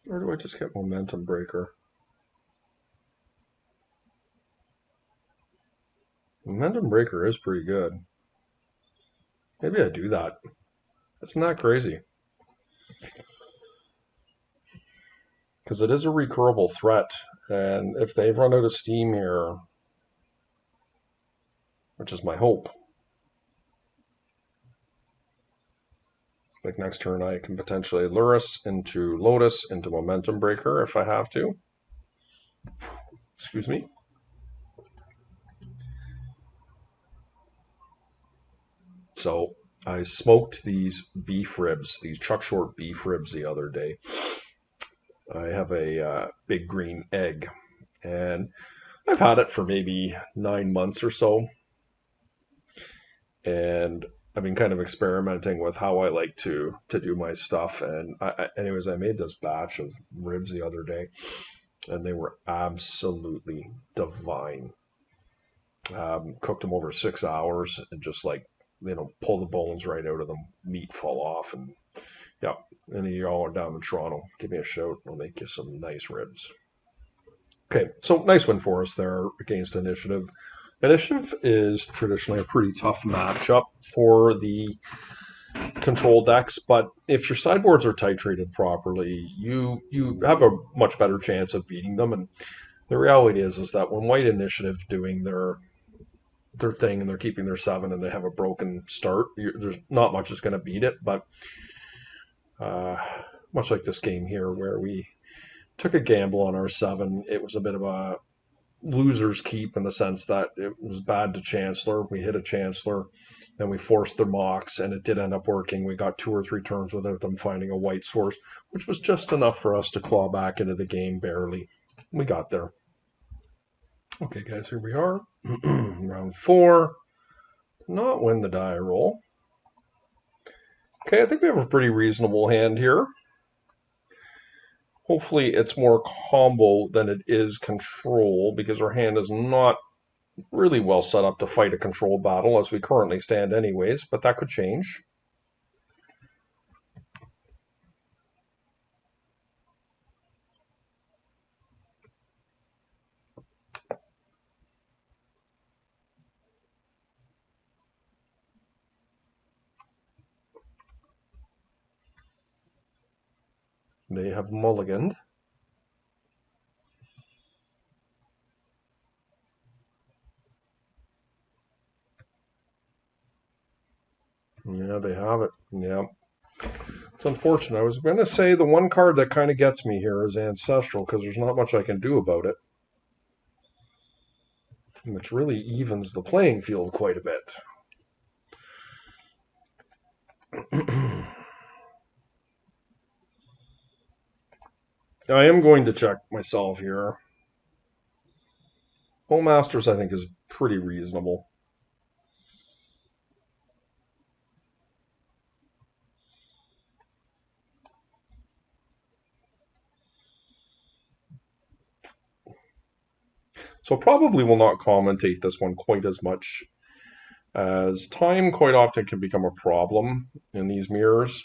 Speaker 1: Or do I just get momentum breaker? Momentum breaker is pretty good. Maybe I do that. It's not crazy. Because it is a recurable threat. And if they've run out of steam here, which is my hope, like next turn I can potentially Lurrus into Lotus into momentum breaker if I have to. Excuse me. So I smoked these beef ribs, these Chuck Short beef ribs the other day. I have a big green egg, and I've had it for maybe 9 months or so. And I've been kind of experimenting with how I like to do my stuff. And anyways, I made this batch of ribs the other day, and they were absolutely divine. Cooked them over 6 hours and just like, pull the bones right out of them, meat fall off, and yeah. Any of y'all are down in Toronto, give me a shout. I'll make you some nice ribs. Okay, so nice win for us there against Initiative. Initiative is traditionally a pretty tough matchup for the control decks, but if your sideboards are titrated properly, you have a much better chance of beating them. And the reality is that when White Initiative doing their thing and they're keeping their 7 and they have a broken start, there's not much that's going to beat it. But much like this game here where we took a gamble on our 7, it was a bit of a loser's keep in the sense that it was bad to Chancellor. We hit a Chancellor, then we forced their mocks, and it did end up working. We got 2 or 3 turns without them finding a white source, which was just enough for us to claw back into the game barely. We got there. Okay, guys, here we are. Round 4. Not win the die roll. Okay, I think we have a pretty reasonable hand here. Hopefully it's more combo than it is control, because our hand is not really well set up to fight a control battle as we currently stand anyways, but that could change. They have mulliganed. Yeah, they have it. Yeah. It's unfortunate. I was going to say the one card that kind of gets me here is Ancestral, because there's not much I can do about it, which really evens the playing field quite a bit. I am going to check myself here. Bowmasters, I think, is pretty reasonable. So probably will not commentate this one quite as much, as time quite often can become a problem in these mirrors.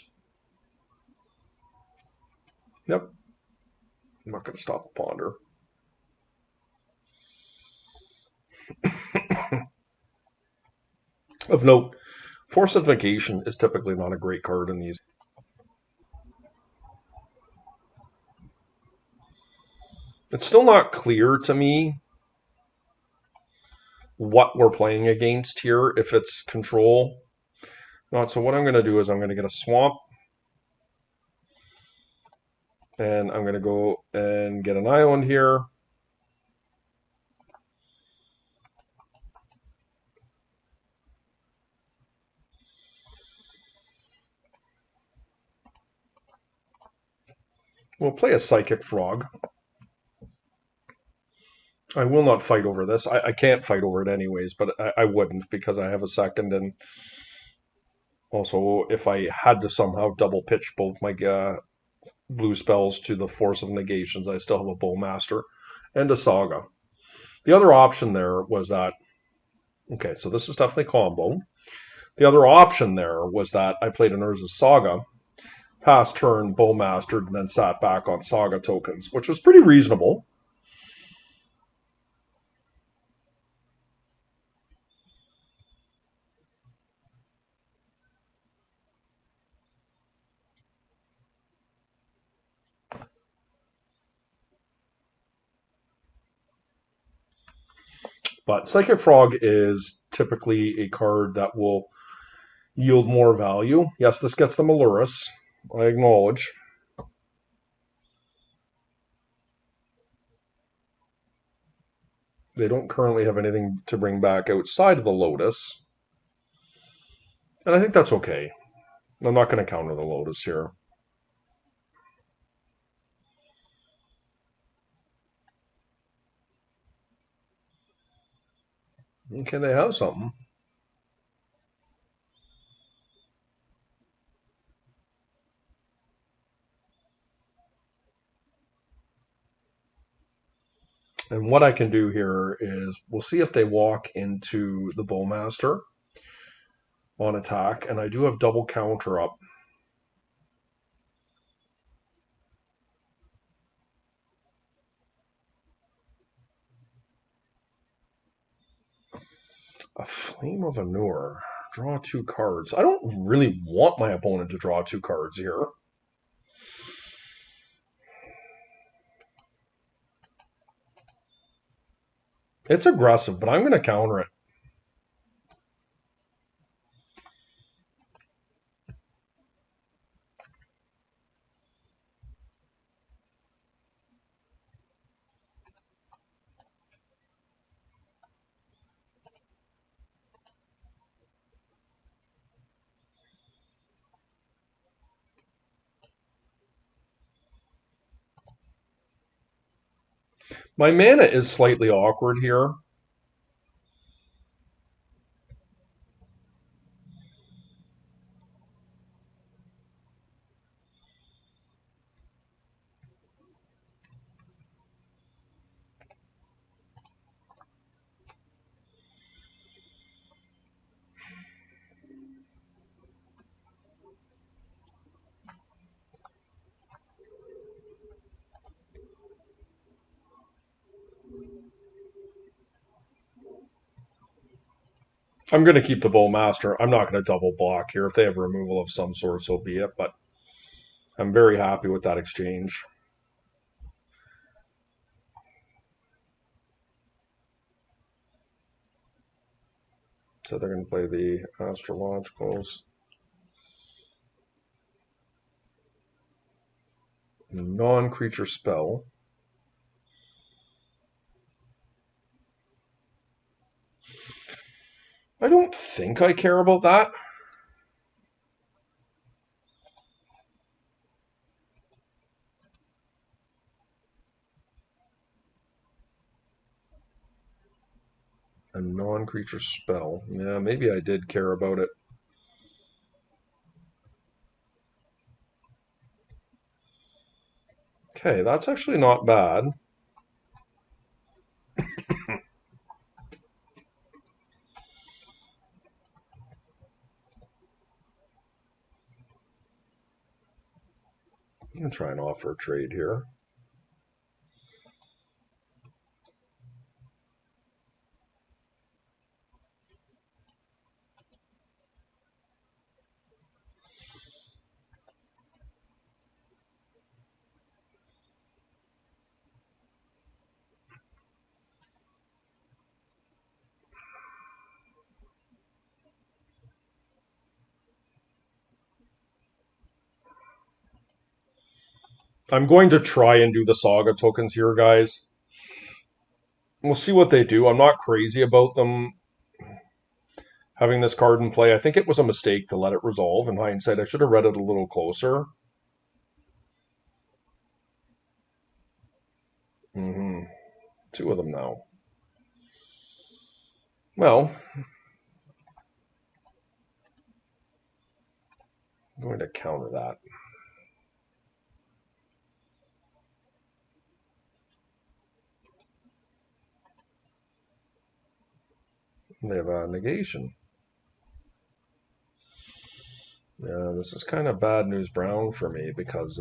Speaker 1: Yep. I'm not going to stop a ponder. Of note, Force of Negation is typically not a great card in these. It's still not clear to me what we're playing against here, if it's control. Not. So what I'm going to do is I'm going to get a swamp, and I'm going to go and get an island here. We'll play a Psychic Frog. I will not fight over this. I can't fight over it anyways, but I wouldn't because I have a second. And also, if I had to somehow double pitch both my blue spells to the Force of Negations, I still have a Bowmaster and a Saga. The other option there was that, okay, so this is definitely combo. The other option there was that I played an Urza's Saga, passed turn, Bowmastered, and then sat back on Saga tokens, which was pretty reasonable. But Psychic Frog is typically a card that will yield more value. Yes, this gets them a Lurrus, I acknowledge. They don't currently have anything to bring back outside of the Lotus. And I think that's okay. I'm not going to counter the Lotus here. Okay, they have something. And what I can do here is we'll see if they walk into the Bowmaster on attack. And I do have double counter up. A Flame of Anur. Draw 2 cards. I don't really want my opponent to draw 2 cards here. It's aggressive, but I'm going to counter it. My mana is slightly awkward here. I'm going to keep the Bowmaster. I'm not going to double block here. If they have removal of some sort, so be it. But I'm very happy with that exchange. So they're going to play the Astrologicals. Non-creature spell. I don't think I care about that. A non-creature spell. Yeah, maybe I did care about it. Okay, that's actually not bad. I'm going to try and offer a trade here. I'm going to try and do the Saga tokens here, guys. We'll see what they do. I'm not crazy about them having this card in play. I think it was a mistake to let it resolve. In hindsight, I should have read it a little closer. Mm-hmm. Two of them now. Well, I'm going to counter that. They have a negation. This is kind of bad news brown for me because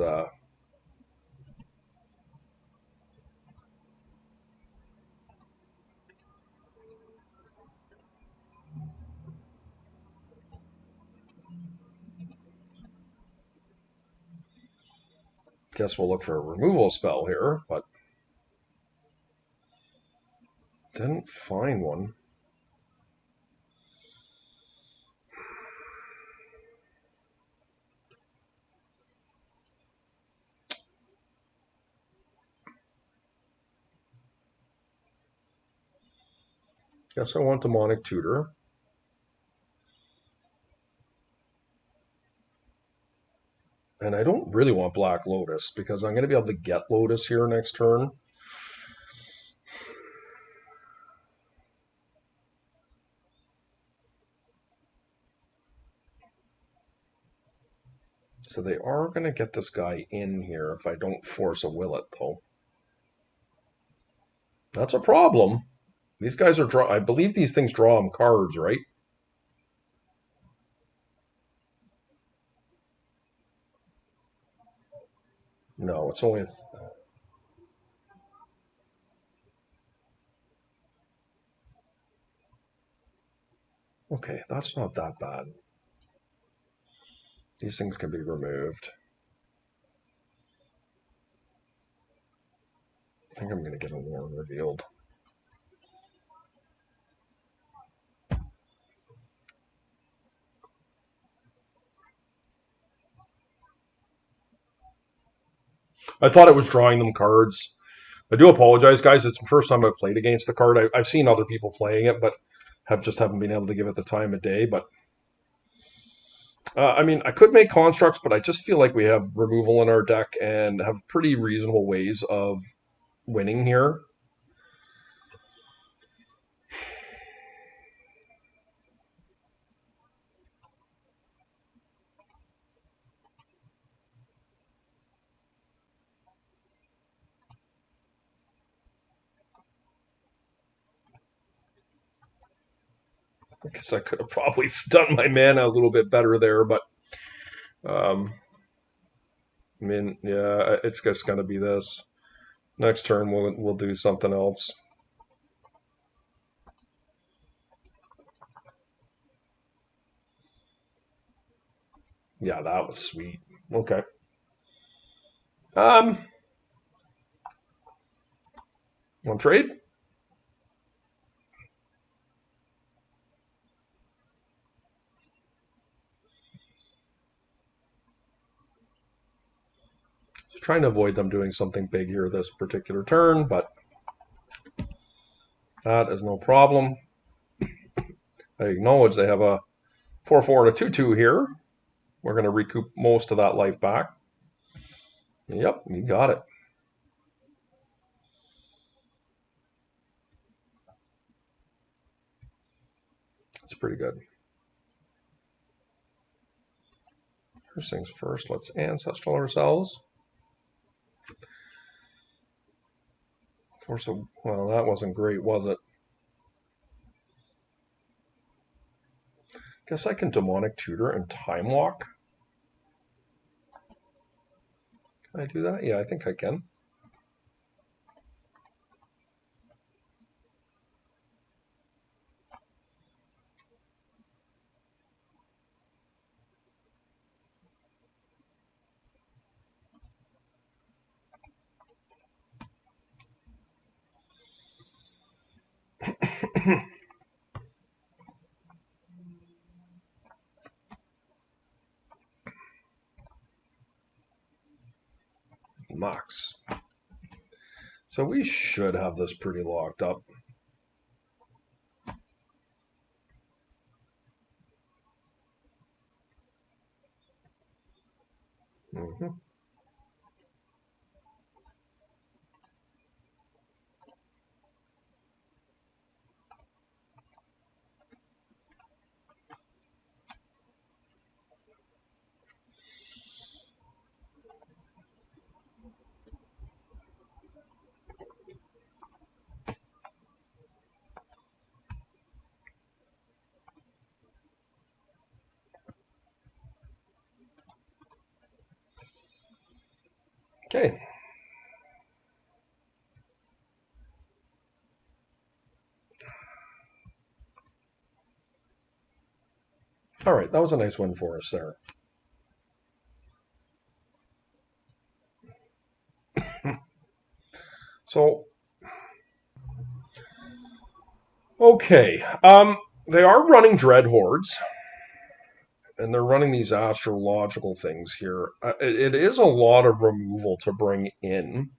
Speaker 1: guess we'll look for a removal spell here, but didn't find one. Guess I want Demonic Tutor. And I don't really want Black Lotus because I'm going to be able to get Lotus here next turn. So they are going to get this guy in here if I don't force a Will It, though. That's a problem. These guys are I believe these things draw them cards, right? No, it's only... Okay, that's not that bad. These things can be removed. I think I'm going to get a Warren revealed. I thought it was drawing them cards. I do apologize, guys. It's the first time I've played against the card. I've seen other people playing it, but haven't been able to give it the time of day. But I mean, I could make constructs, but I just feel like we have removal in our deck and have pretty reasonable ways of winning here. I guess I could have probably done my mana a little bit better there, but I mean, yeah, it's just going to be this. Next turn, we'll do something else. Yeah, that was sweet. Okay. Want to trade? Just trying to avoid them doing something big here this particular turn, but that is no problem. I acknowledge they have a 4/4 and a 2/2 here. We're going to recoup most of that life back. Yep, you got it. It's pretty good. First things first, let's ancestral ourselves. Well, that wasn't great, was it? Guess I can Demonic Tutor and Time Walk. Can I do that? Yeah, I think I can. Mox. So we should have this pretty locked up. Mm-hmm. Okay. All right, that was a nice win for us there. So, okay. They are running Dread Hordes, and they're running these astrological things here. It is a lot of removal to bring in,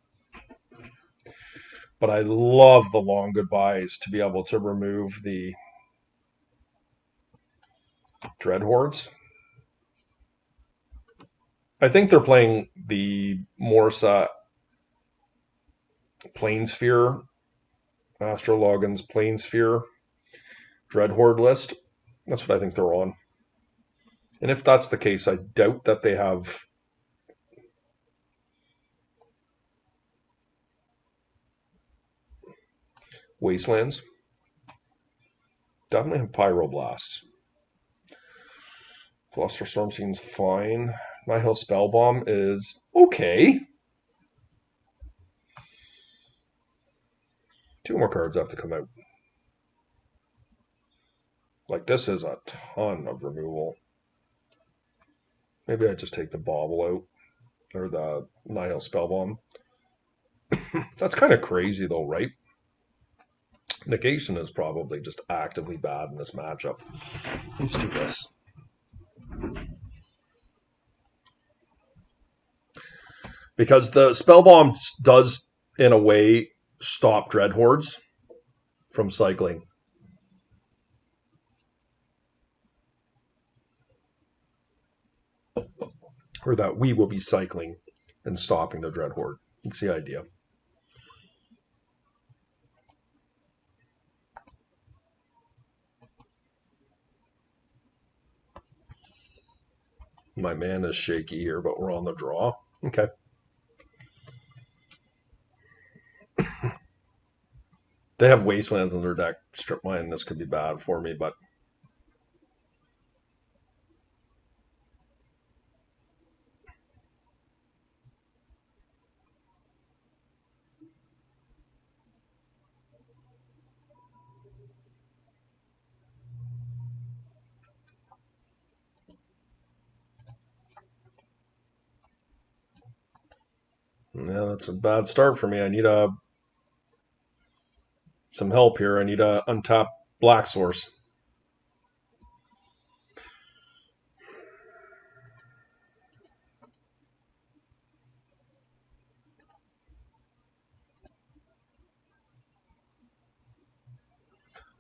Speaker 1: but I love the long goodbyes to be able to remove the Dread Hordes. I think they're playing the Morsa Plainsphere, Astrologan's Plainsphere Dread Horde list. That's what I think they're on. And if that's the case, I doubt that they have Wastelands. Definitely have Pyroblasts. Flusterstorm seems fine. Nihil Spellbomb is okay. 2 more cards have to come out. Like, this is a ton of removal. Maybe I just take the Bauble out. Or the Nihil Spellbomb. That's kind of crazy, though, right? Negation is probably just actively bad in this matchup. Let's do this. Because the Spellbomb does, in a way, stop Dread Hordes from cycling. Or that we will be cycling and stopping the Dread Horde. That's the idea. My man is shaky here, but we're on the draw. Okay. They have Wastelands in their deck. Strip mine, this could be bad for me, but yeah, that's a bad start for me. I need some help here. I need a untap Black Source.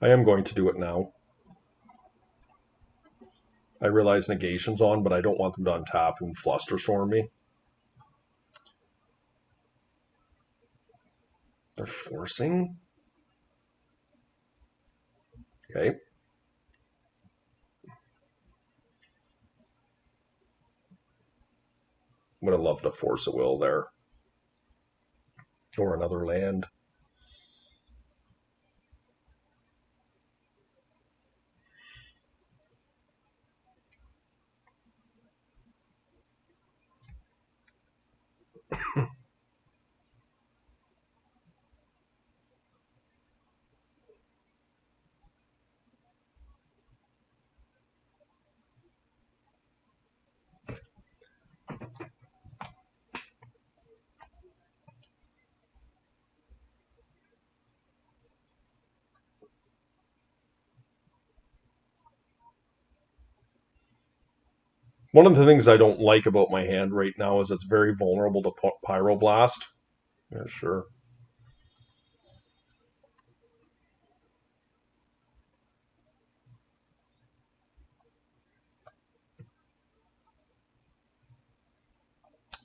Speaker 1: I am going to do it now. I realize Negation's on, but I don't want them to untap and Flusterstorm me. They're forcing? Okay. Would have loved to force a will there. Or another land. One of the things I don't like about my hand right now is it's very vulnerable to Pyroblast. Yeah, sure.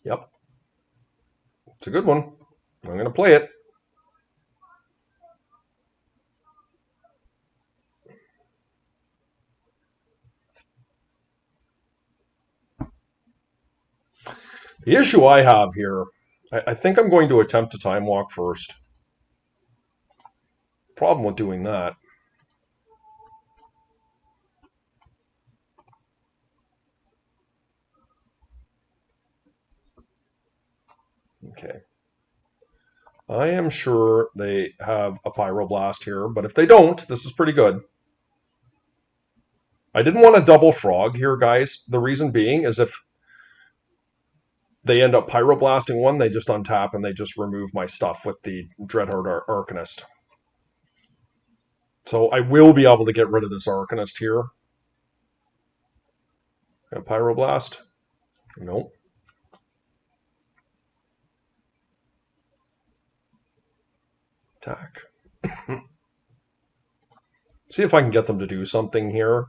Speaker 1: Yep. It's a good one. I'm going to play it. The issue I have here, I think I'm going to attempt to time walk first. Problem with doing that. Okay. I am sure they have a Pyroblast here, but if they don't, this is pretty good. I didn't want a double frog here, guys. The reason being is if they end up Pyroblasting one, they just untap and they just remove my stuff with the Dreadhorde Arcanist. So I will be able to get rid of this Arcanist here. A Pyroblast? Nope. Attack. See if I can get them to do something here.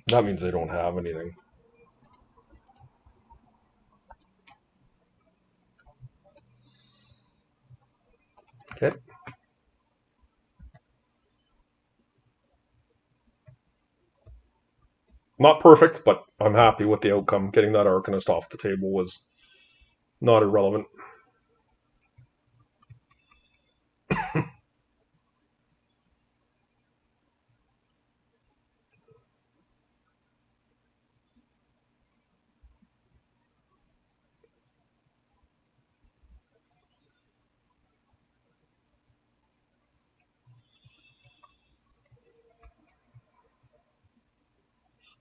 Speaker 1: That means they don't have anything. Okay. Not perfect, but I'm happy with the outcome. Getting that Arcanist off the table was not irrelevant.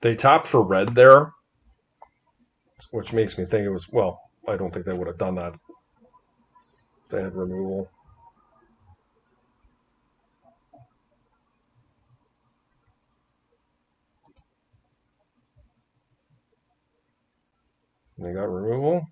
Speaker 1: They tapped for red there, which makes me think it was, well, I don't think they would have done that. They had removal. They got removal.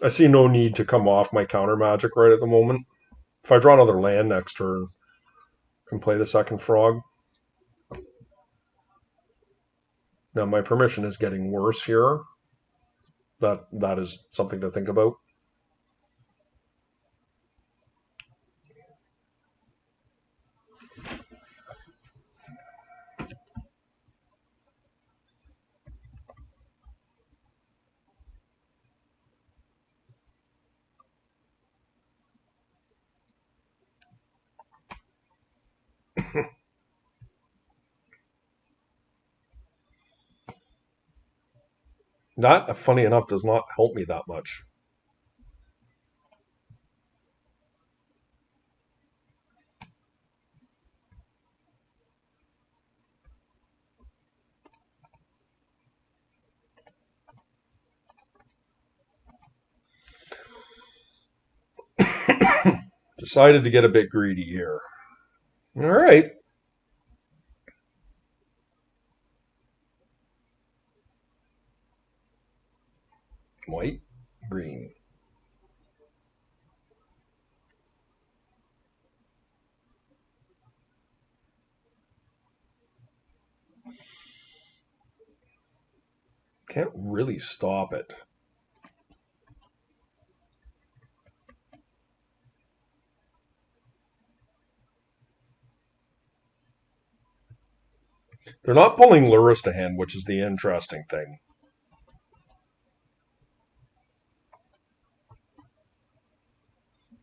Speaker 1: I see no need to come off my counter magic right at the moment. If I draw another land next turn, I can play the second frog. Now my permission is getting worse here. That is something to think about. That, funny enough, does not help me that much. Decided to get a bit greedy here. All right. White, green. Can't really stop it. They're not pulling Lurrus to hand, which is the interesting thing.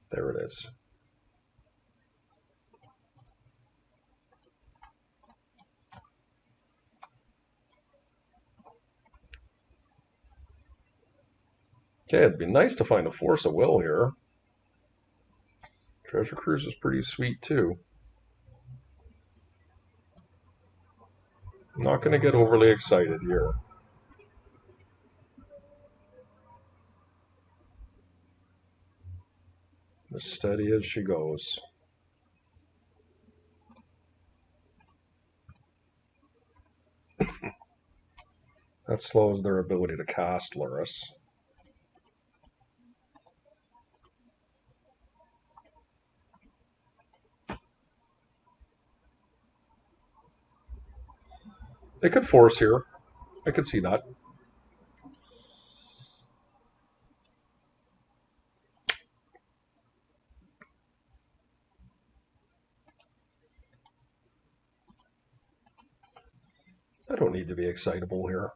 Speaker 1: There it is. Okay, it'd be nice to find a Force of Will here. Treasure Cruise is pretty sweet too. I'm not going to get overly excited here. As steady as she goes. That slows their ability to cast Lurrus. They could force here. I could see that. I don't need to be excitable here.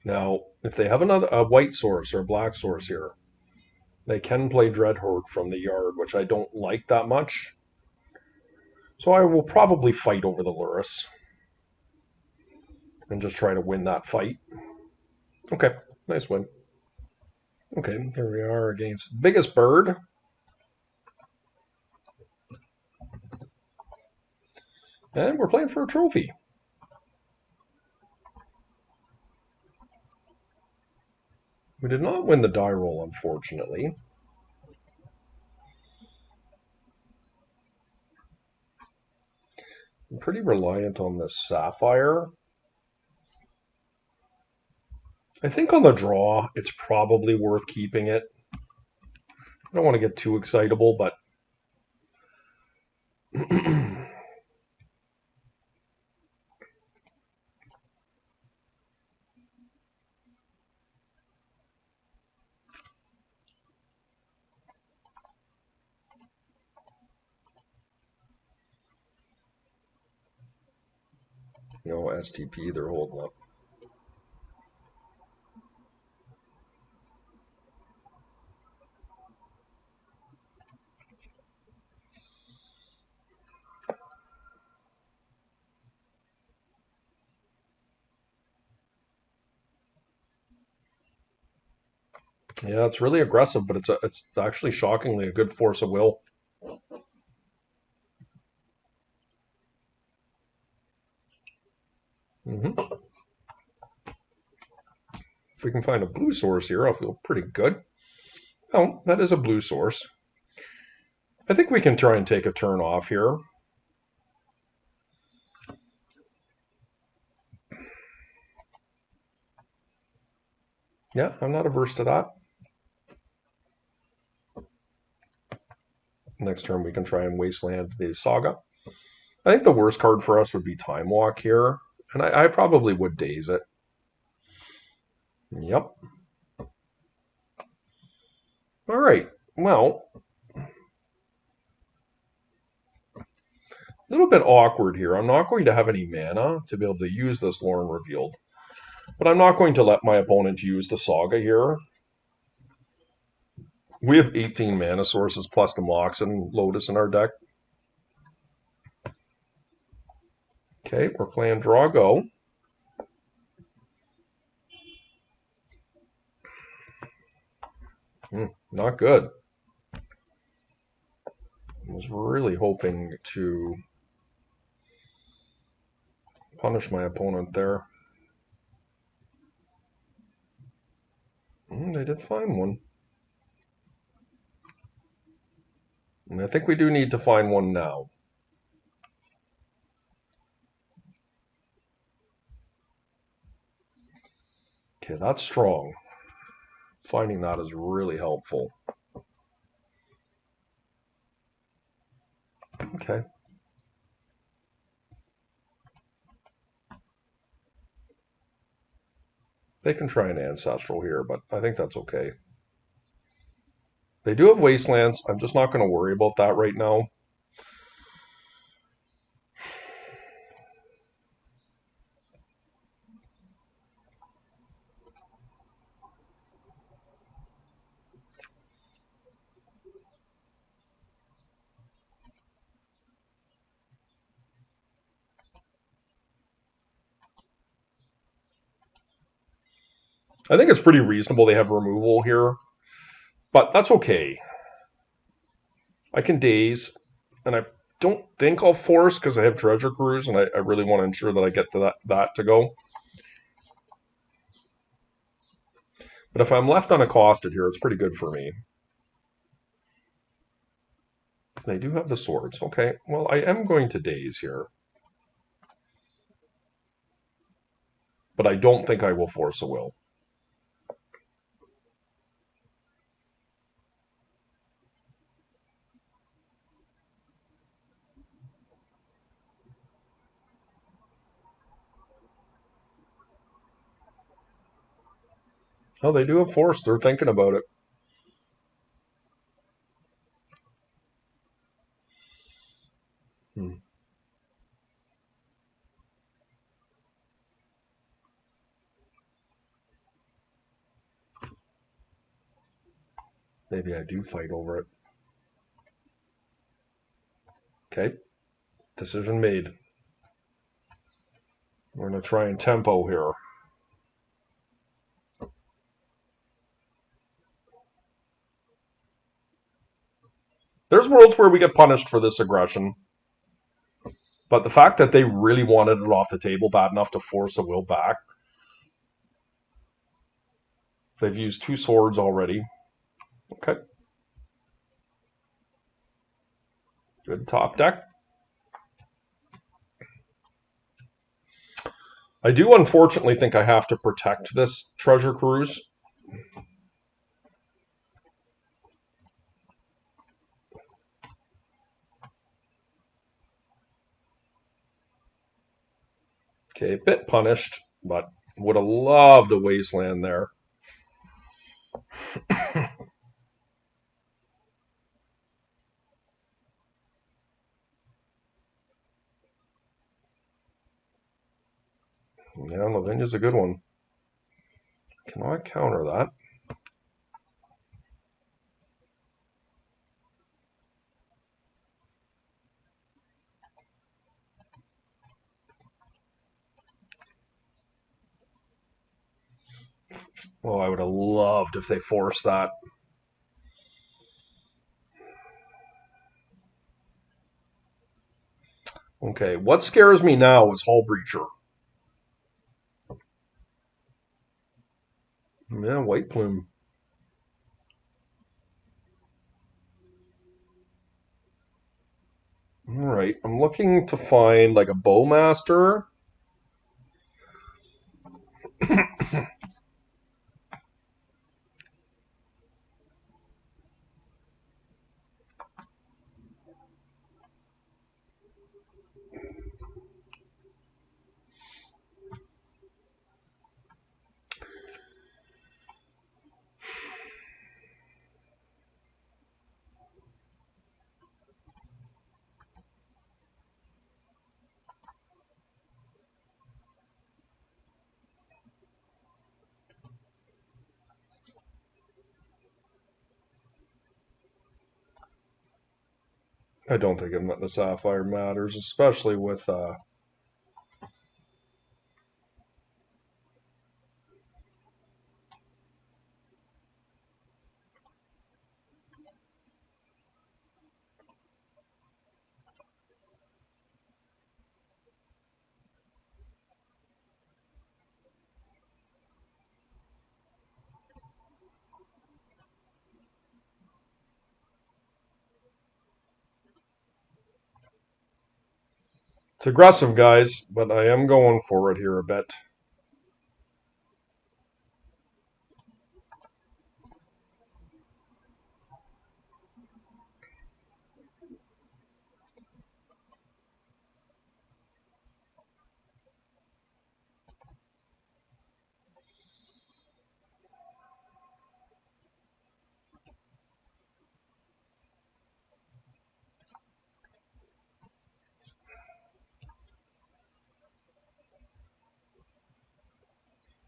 Speaker 1: Now, if they have a white source or a black source here, they can play Dreadhorde from the yard, which I don't like that much. So I will probably fight over the Lurrus and just try to win that fight. Okay, nice win. Okay, here we are against Biggest Bird. And we're playing for a trophy. We did not win the die roll, unfortunately. I'm pretty reliant on this Sapphire. I think on the draw, it's probably worth keeping it. I don't want to get too excitable, but no STP, they're holding up. Yeah, it's really aggressive, but it's actually shockingly a good force of will. If we can find a blue source here, I'll feel pretty good. Oh, that is a blue source. I think we can try and take a turn off here. Yeah, I'm not averse to that. Next turn we can try and wasteland the Saga. I think the worst card for us would be Time Walk here, and I probably would daze it. Yep. All right, well, a little bit awkward here. I'm not going to have any mana to be able to use this Lorn Revealed, but I'm not going to let my opponent use the Saga here. We have 18 mana sources plus the Mox and Lotus in our deck. Okay, we're playing Draw Go. Not good. I was really hoping to punish my opponent there. They did find one. And I think we do need to find one now. Okay, that's strong. Finding that is really helpful. Okay. They can try an Ancestral here, but I think that's okay. They do have Wastelands. I'm just not going to worry about that right now. I think it's pretty reasonable they have removal here, but that's okay. I can daze. And I don't think I'll force because I have Treasure Cruise, and I really want to ensure that I get to that to go. But if I'm left unaccosted here, it's pretty good for me. They do have the swords. Okay, well, I am going to daze here. But I don't think I will force a will. Oh, they do have force. They're thinking about it. Hmm. Maybe I do fight over it. Okay, decision made. We're going to try and tempo here. There's worlds where we get punished for this aggression. But the fact that they really wanted it off the table bad enough to force a will back. They've used 2 swords already. Okay. Good top deck. I do unfortunately think I have to protect this Treasure Cruise. Okay, a bit punished, but would have loved a Wasteland there. Yeah, Lavinia's a good one. Can I counter that? Oh, I would have loved if they forced that. Okay, what scares me now is Hull Breacher. Yeah, White Plume. All right, I'm looking to find like a Bowmaster. I don't think the Sapphire matters, especially with it's aggressive, guys, but I am going for it here a bit.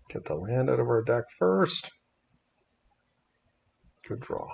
Speaker 1: Get the land out of our deck first. Good draw.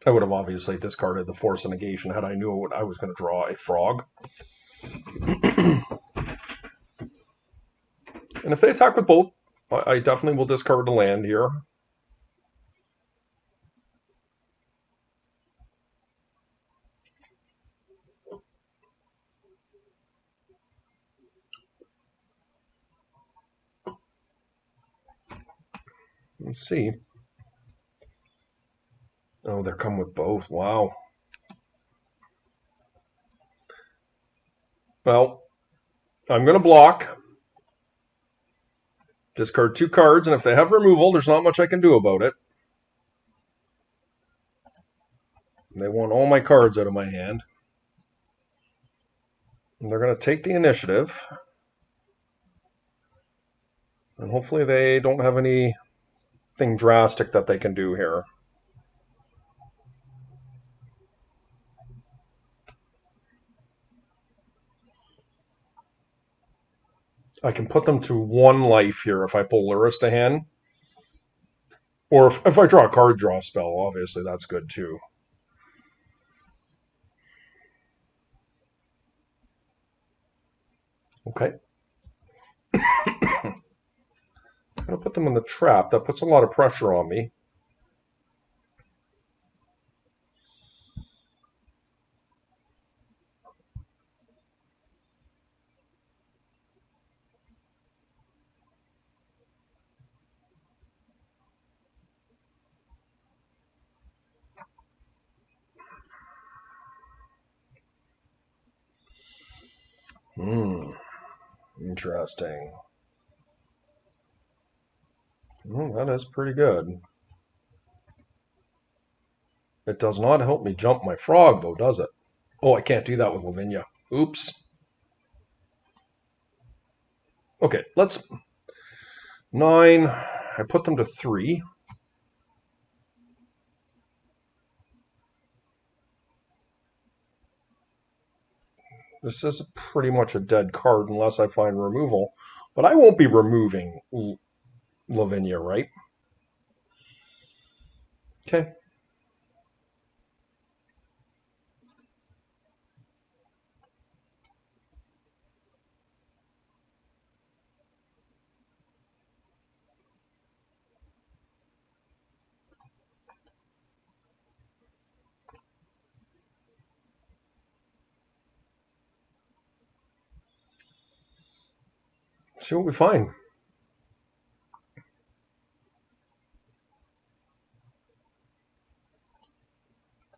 Speaker 1: I would have obviously discarded the Force of Negation had I knew I was going to draw a frog. And if they attack with both, I definitely will discard the land here. Let's see. Oh, they're coming with both. Wow. Well, I'm going to block. Discard 2 cards, and if they have removal, there's not much I can do about it. They want all my cards out of my hand. And they're going to take the initiative. And hopefully they don't have anything drastic that they can do here. I can put them to 1 life here if I pull Lurrus to hand. Or if I draw a card draw spell, obviously that's good too. Okay. I'm going to put them in the trap. That puts a lot of pressure on me. Interesting. That is pretty good. It does not help me jump my frog, though, does it? Oh, I can't do that with Lavinia. Oops. Okay, let's... 9. I put them to 3. This is pretty much a dead card unless I find removal. But I won't be removing Lavinia, right? Okay. See what we find.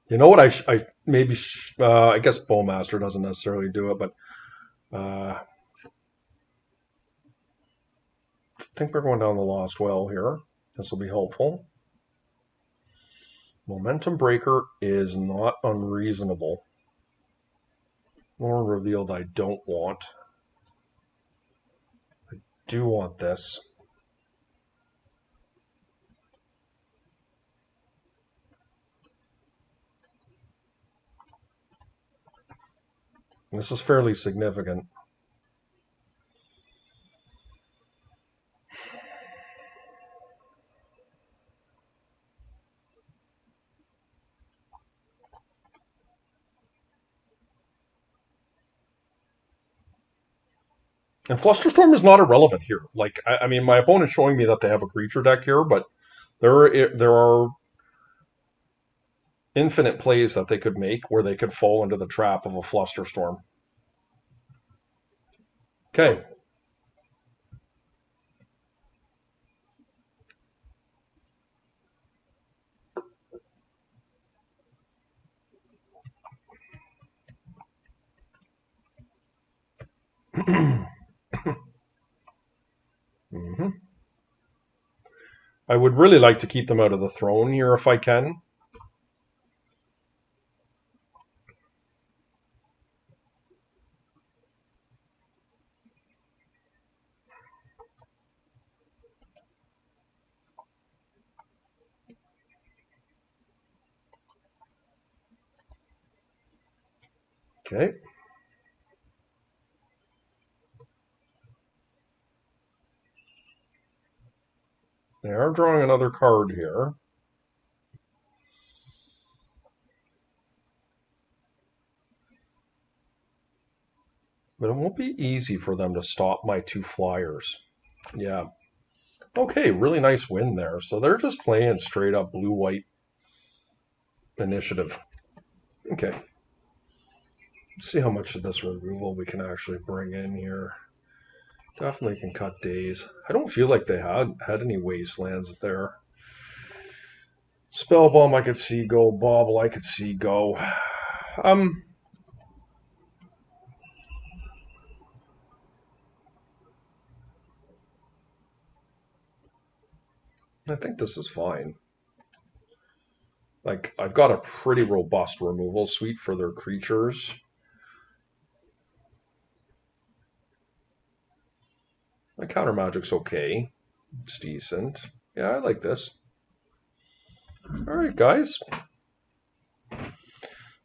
Speaker 1: You know what? I maybe I guess Bowmaster doesn't necessarily do it, but I think we're going down the Lost Well here. This will be helpful. Momentum Breaker is not unreasonable. Or Revealed I don't want. I do want this. This is fairly significant. And Flusterstorm is not irrelevant here. Like, I mean, my opponent's showing me that they have a creature deck here, but there are infinite plays that they could make where they could fall into the trap of a Flusterstorm. Okay. Mm-hmm. I would really like to keep them out of the throne here if I can. Okay. They are drawing another card here. But it won't be easy for them to stop my 2 flyers. Yeah. Okay, really nice win there. So they're just playing straight up blue-white initiative. Okay. Let's see how much of this removal we can actually bring in here. Definitely can cut days. I don't feel like they had any wastelands there. Spellbomb I could see go. Bobble I could see go. I think this is fine. Like, I've got a pretty robust removal suite for their creatures. My counter magic's okay. It's decent. Yeah, I like this. All right, guys. Let's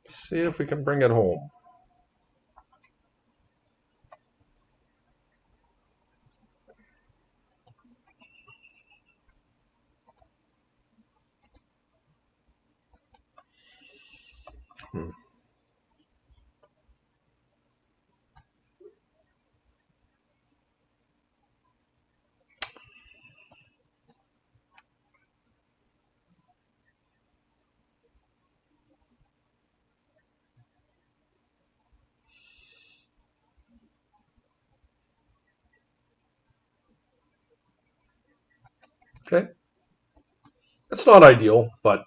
Speaker 1: see if we can bring it home. Okay. It's not ideal, but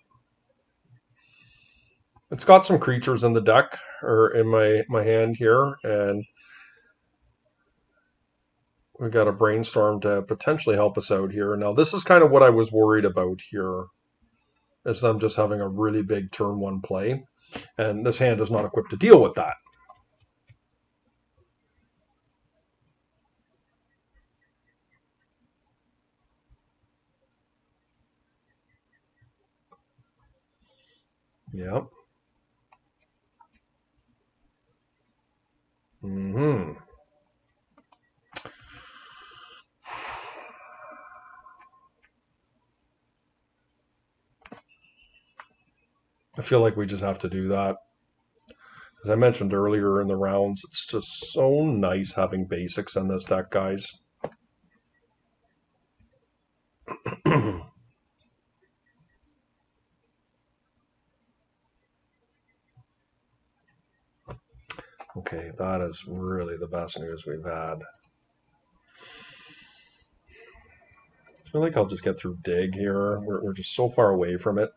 Speaker 1: it's got some creatures in the deck, or in my hand here, and we got a brainstorm to potentially help us out here. Now, this is kind of what I was worried about here, is them just having a really big turn 1 play, and this hand is not equipped to deal with that. Yep. Mm-hmm. I feel like we just have to do that. As I mentioned earlier in the rounds, it's just so nice having basics in this deck, guys. Okay, that is really the best news we've had. I feel like I'll just get through Dig here. We're just so far away from it.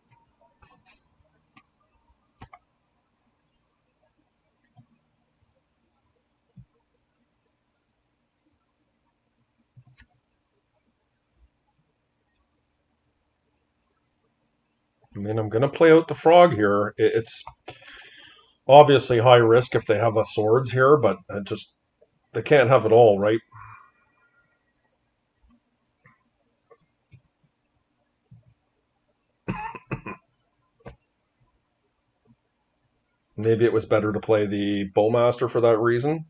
Speaker 1: And then I'm going to play out the frog here. It's obviously high risk if they have a swords here, but they can't have it all, right? Maybe it was better to play the Bowmaster for that reason.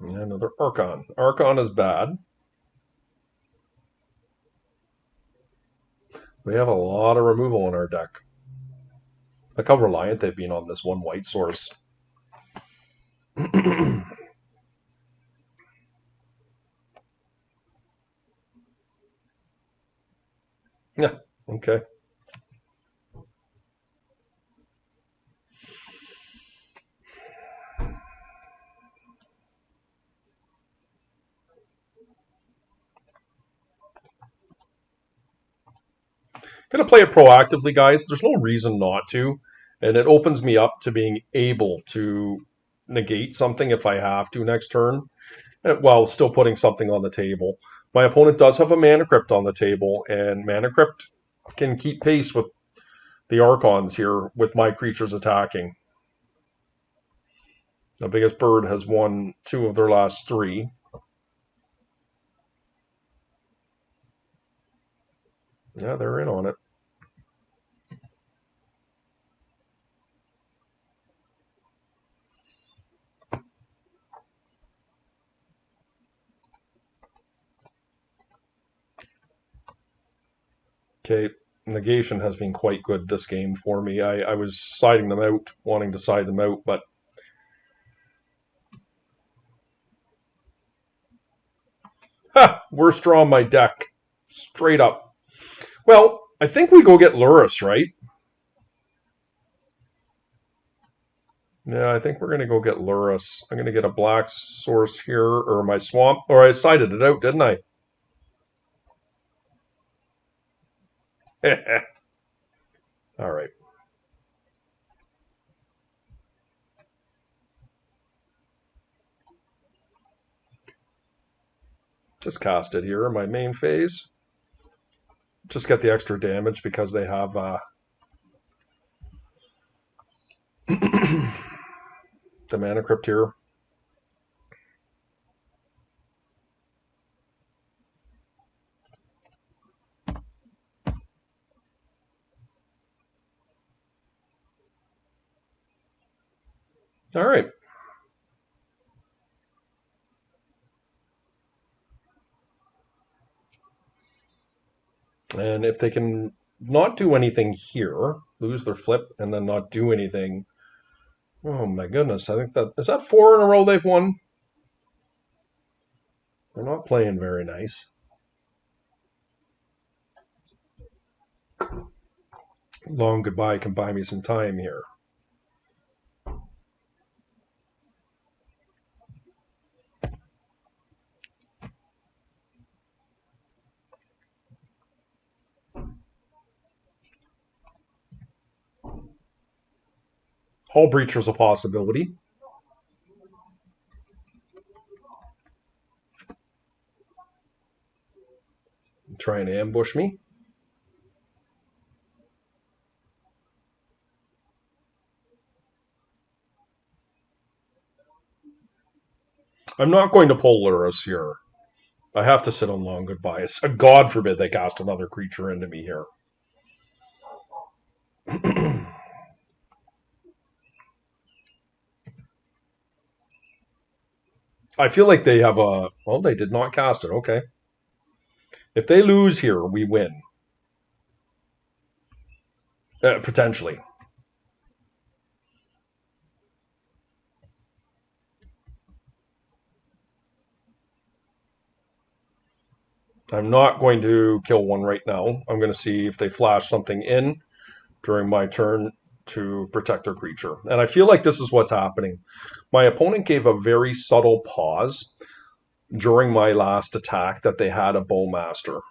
Speaker 1: Yeah, another Archon. Archon is bad. We have a lot of removal in our deck. Look how reliant they've been on this one white source. Yeah, okay. Going to play it proactively, guys. There's no reason not to. And it opens me up to being able to negate something if I have to next turn, while still putting something on the table. My opponent does have a Mana Crypt on the table, and Mana Crypt can keep pace with the Archons here with my creatures attacking. The biggest bird has won 2 of their last 3. Yeah, they're in on it. Okay, negation has been quite good this game for me. I was siding them out, wanting to side them out, but worst draw on my deck. Straight up. Well, I think we go get Lurrus, right? Yeah, I think we're going to go get Lurrus. I'm going to get a black source here, or my swamp. Or I sided it out, didn't I? All right. Just cast it here in my main phase. Just get the extra damage because they have the mana crypt here. All right. And if they can not do anything here, lose their flip, and then not do anything. Oh my goodness. I think is that 4 in a row they've won? They're not playing very nice. Long goodbye can buy me some time here. Hull Breacher's a possibility. Try and ambush me. I'm not going to pull Lurrus here. I have to sit on long goodbye. God forbid they cast another creature into me here. I feel like they have a... Well, they did not cast it. Okay. If they lose here, we win. Potentially. I'm not going to kill one right now. I'm going to see if they flash something in during my turn to protect their creature. And I feel like this is what's happening. My opponent gave a very subtle pause during my last attack that they had a Bowmaster.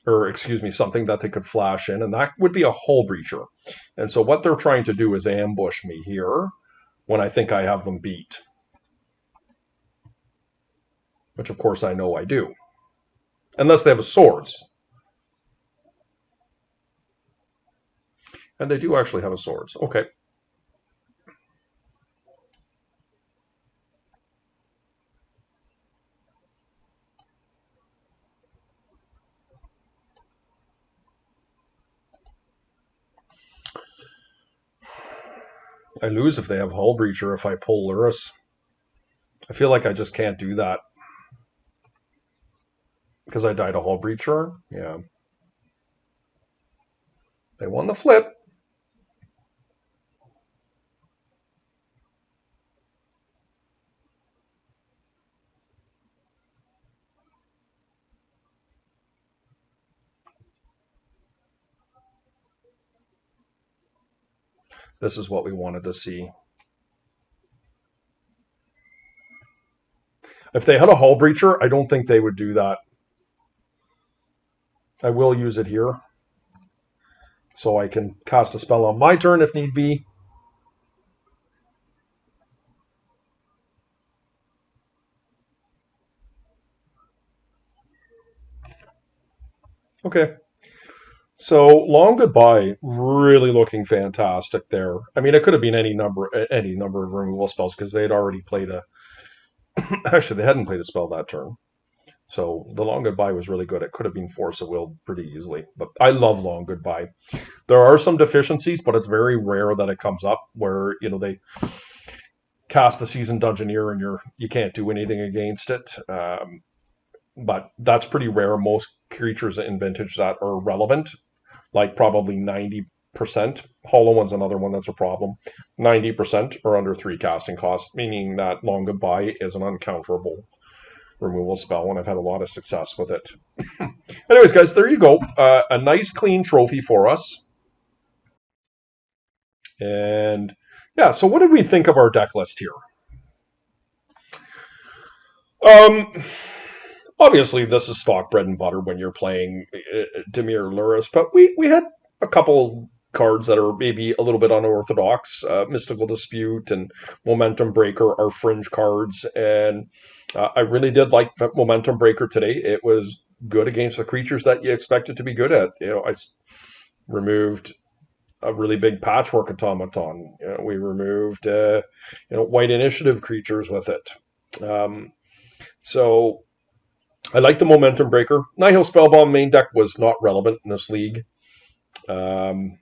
Speaker 1: Or, excuse me, something that they could flash in, and that would be a Hull Breacher. And so what they're trying to do is ambush me here when I think I have them beat. Which, of course, I know I do. Unless they have a swords. And they do actually have a swords. Okay. I lose if they have Hull Breacher if I pull Lurrus. I feel like I just can't do that. Because I died a Hull Breacher? Yeah. They won the flip. This is what we wanted to see. If they had a Hull Breacher, I don't think they would do that. I will use it here. So I can cast a spell on my turn if need be. Okay. So long goodbye, really looking fantastic there. I mean, it could have been any number of removal spells because they had already played a. Actually, they hadn't played a spell that turn. So the long goodbye was really good. It could have been Force of Will pretty easily, but I love long goodbye. There are some deficiencies, but it's very rare that it comes up where they cast the Seasoned Dungeoneer and you can't do anything against it. but that's pretty rare. Most creatures in Vintage that are relevant, like probably 90%. Hollow One's another one that's a problem. 90% are under 3 casting costs, meaning that Long Goodbye is an uncounterable removal spell, and I've had a lot of success with it. Anyways, guys, there you go. A nice clean trophy for us. And yeah, so what did we think of our deck list here? Obviously, this is stock bread and butter when you're playing Dimir Lurrus, but we had a couple cards that are maybe a little bit unorthodox. Mystical Dispute and Momentum Breaker are fringe cards, and I really did like Momentum Breaker today. It was good against the creatures that you expect it to be good at. I removed a really big Patchwork Automaton. We removed White Initiative creatures with it. So I like the Momentum Breaker. Nihil Spellbomb main deck was not relevant in this league. And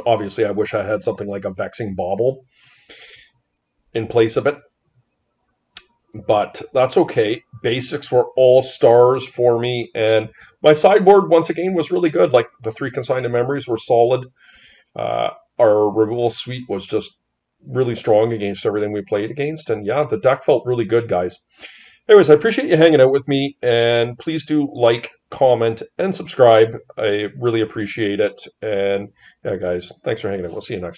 Speaker 1: obviously I wish I had something like a Vexing Bauble in place of it. But that's okay. Basics were all stars for me. And my sideboard, once again, was really good. Like, the 3 Consigned Memories were solid. Our removal suite was just really strong against everything we played against. And yeah, the deck felt really good, guys. Anyways, I appreciate you hanging out with me, and please do like, comment, and subscribe. I really appreciate it. And yeah, guys, thanks for hanging out. We'll see you next time.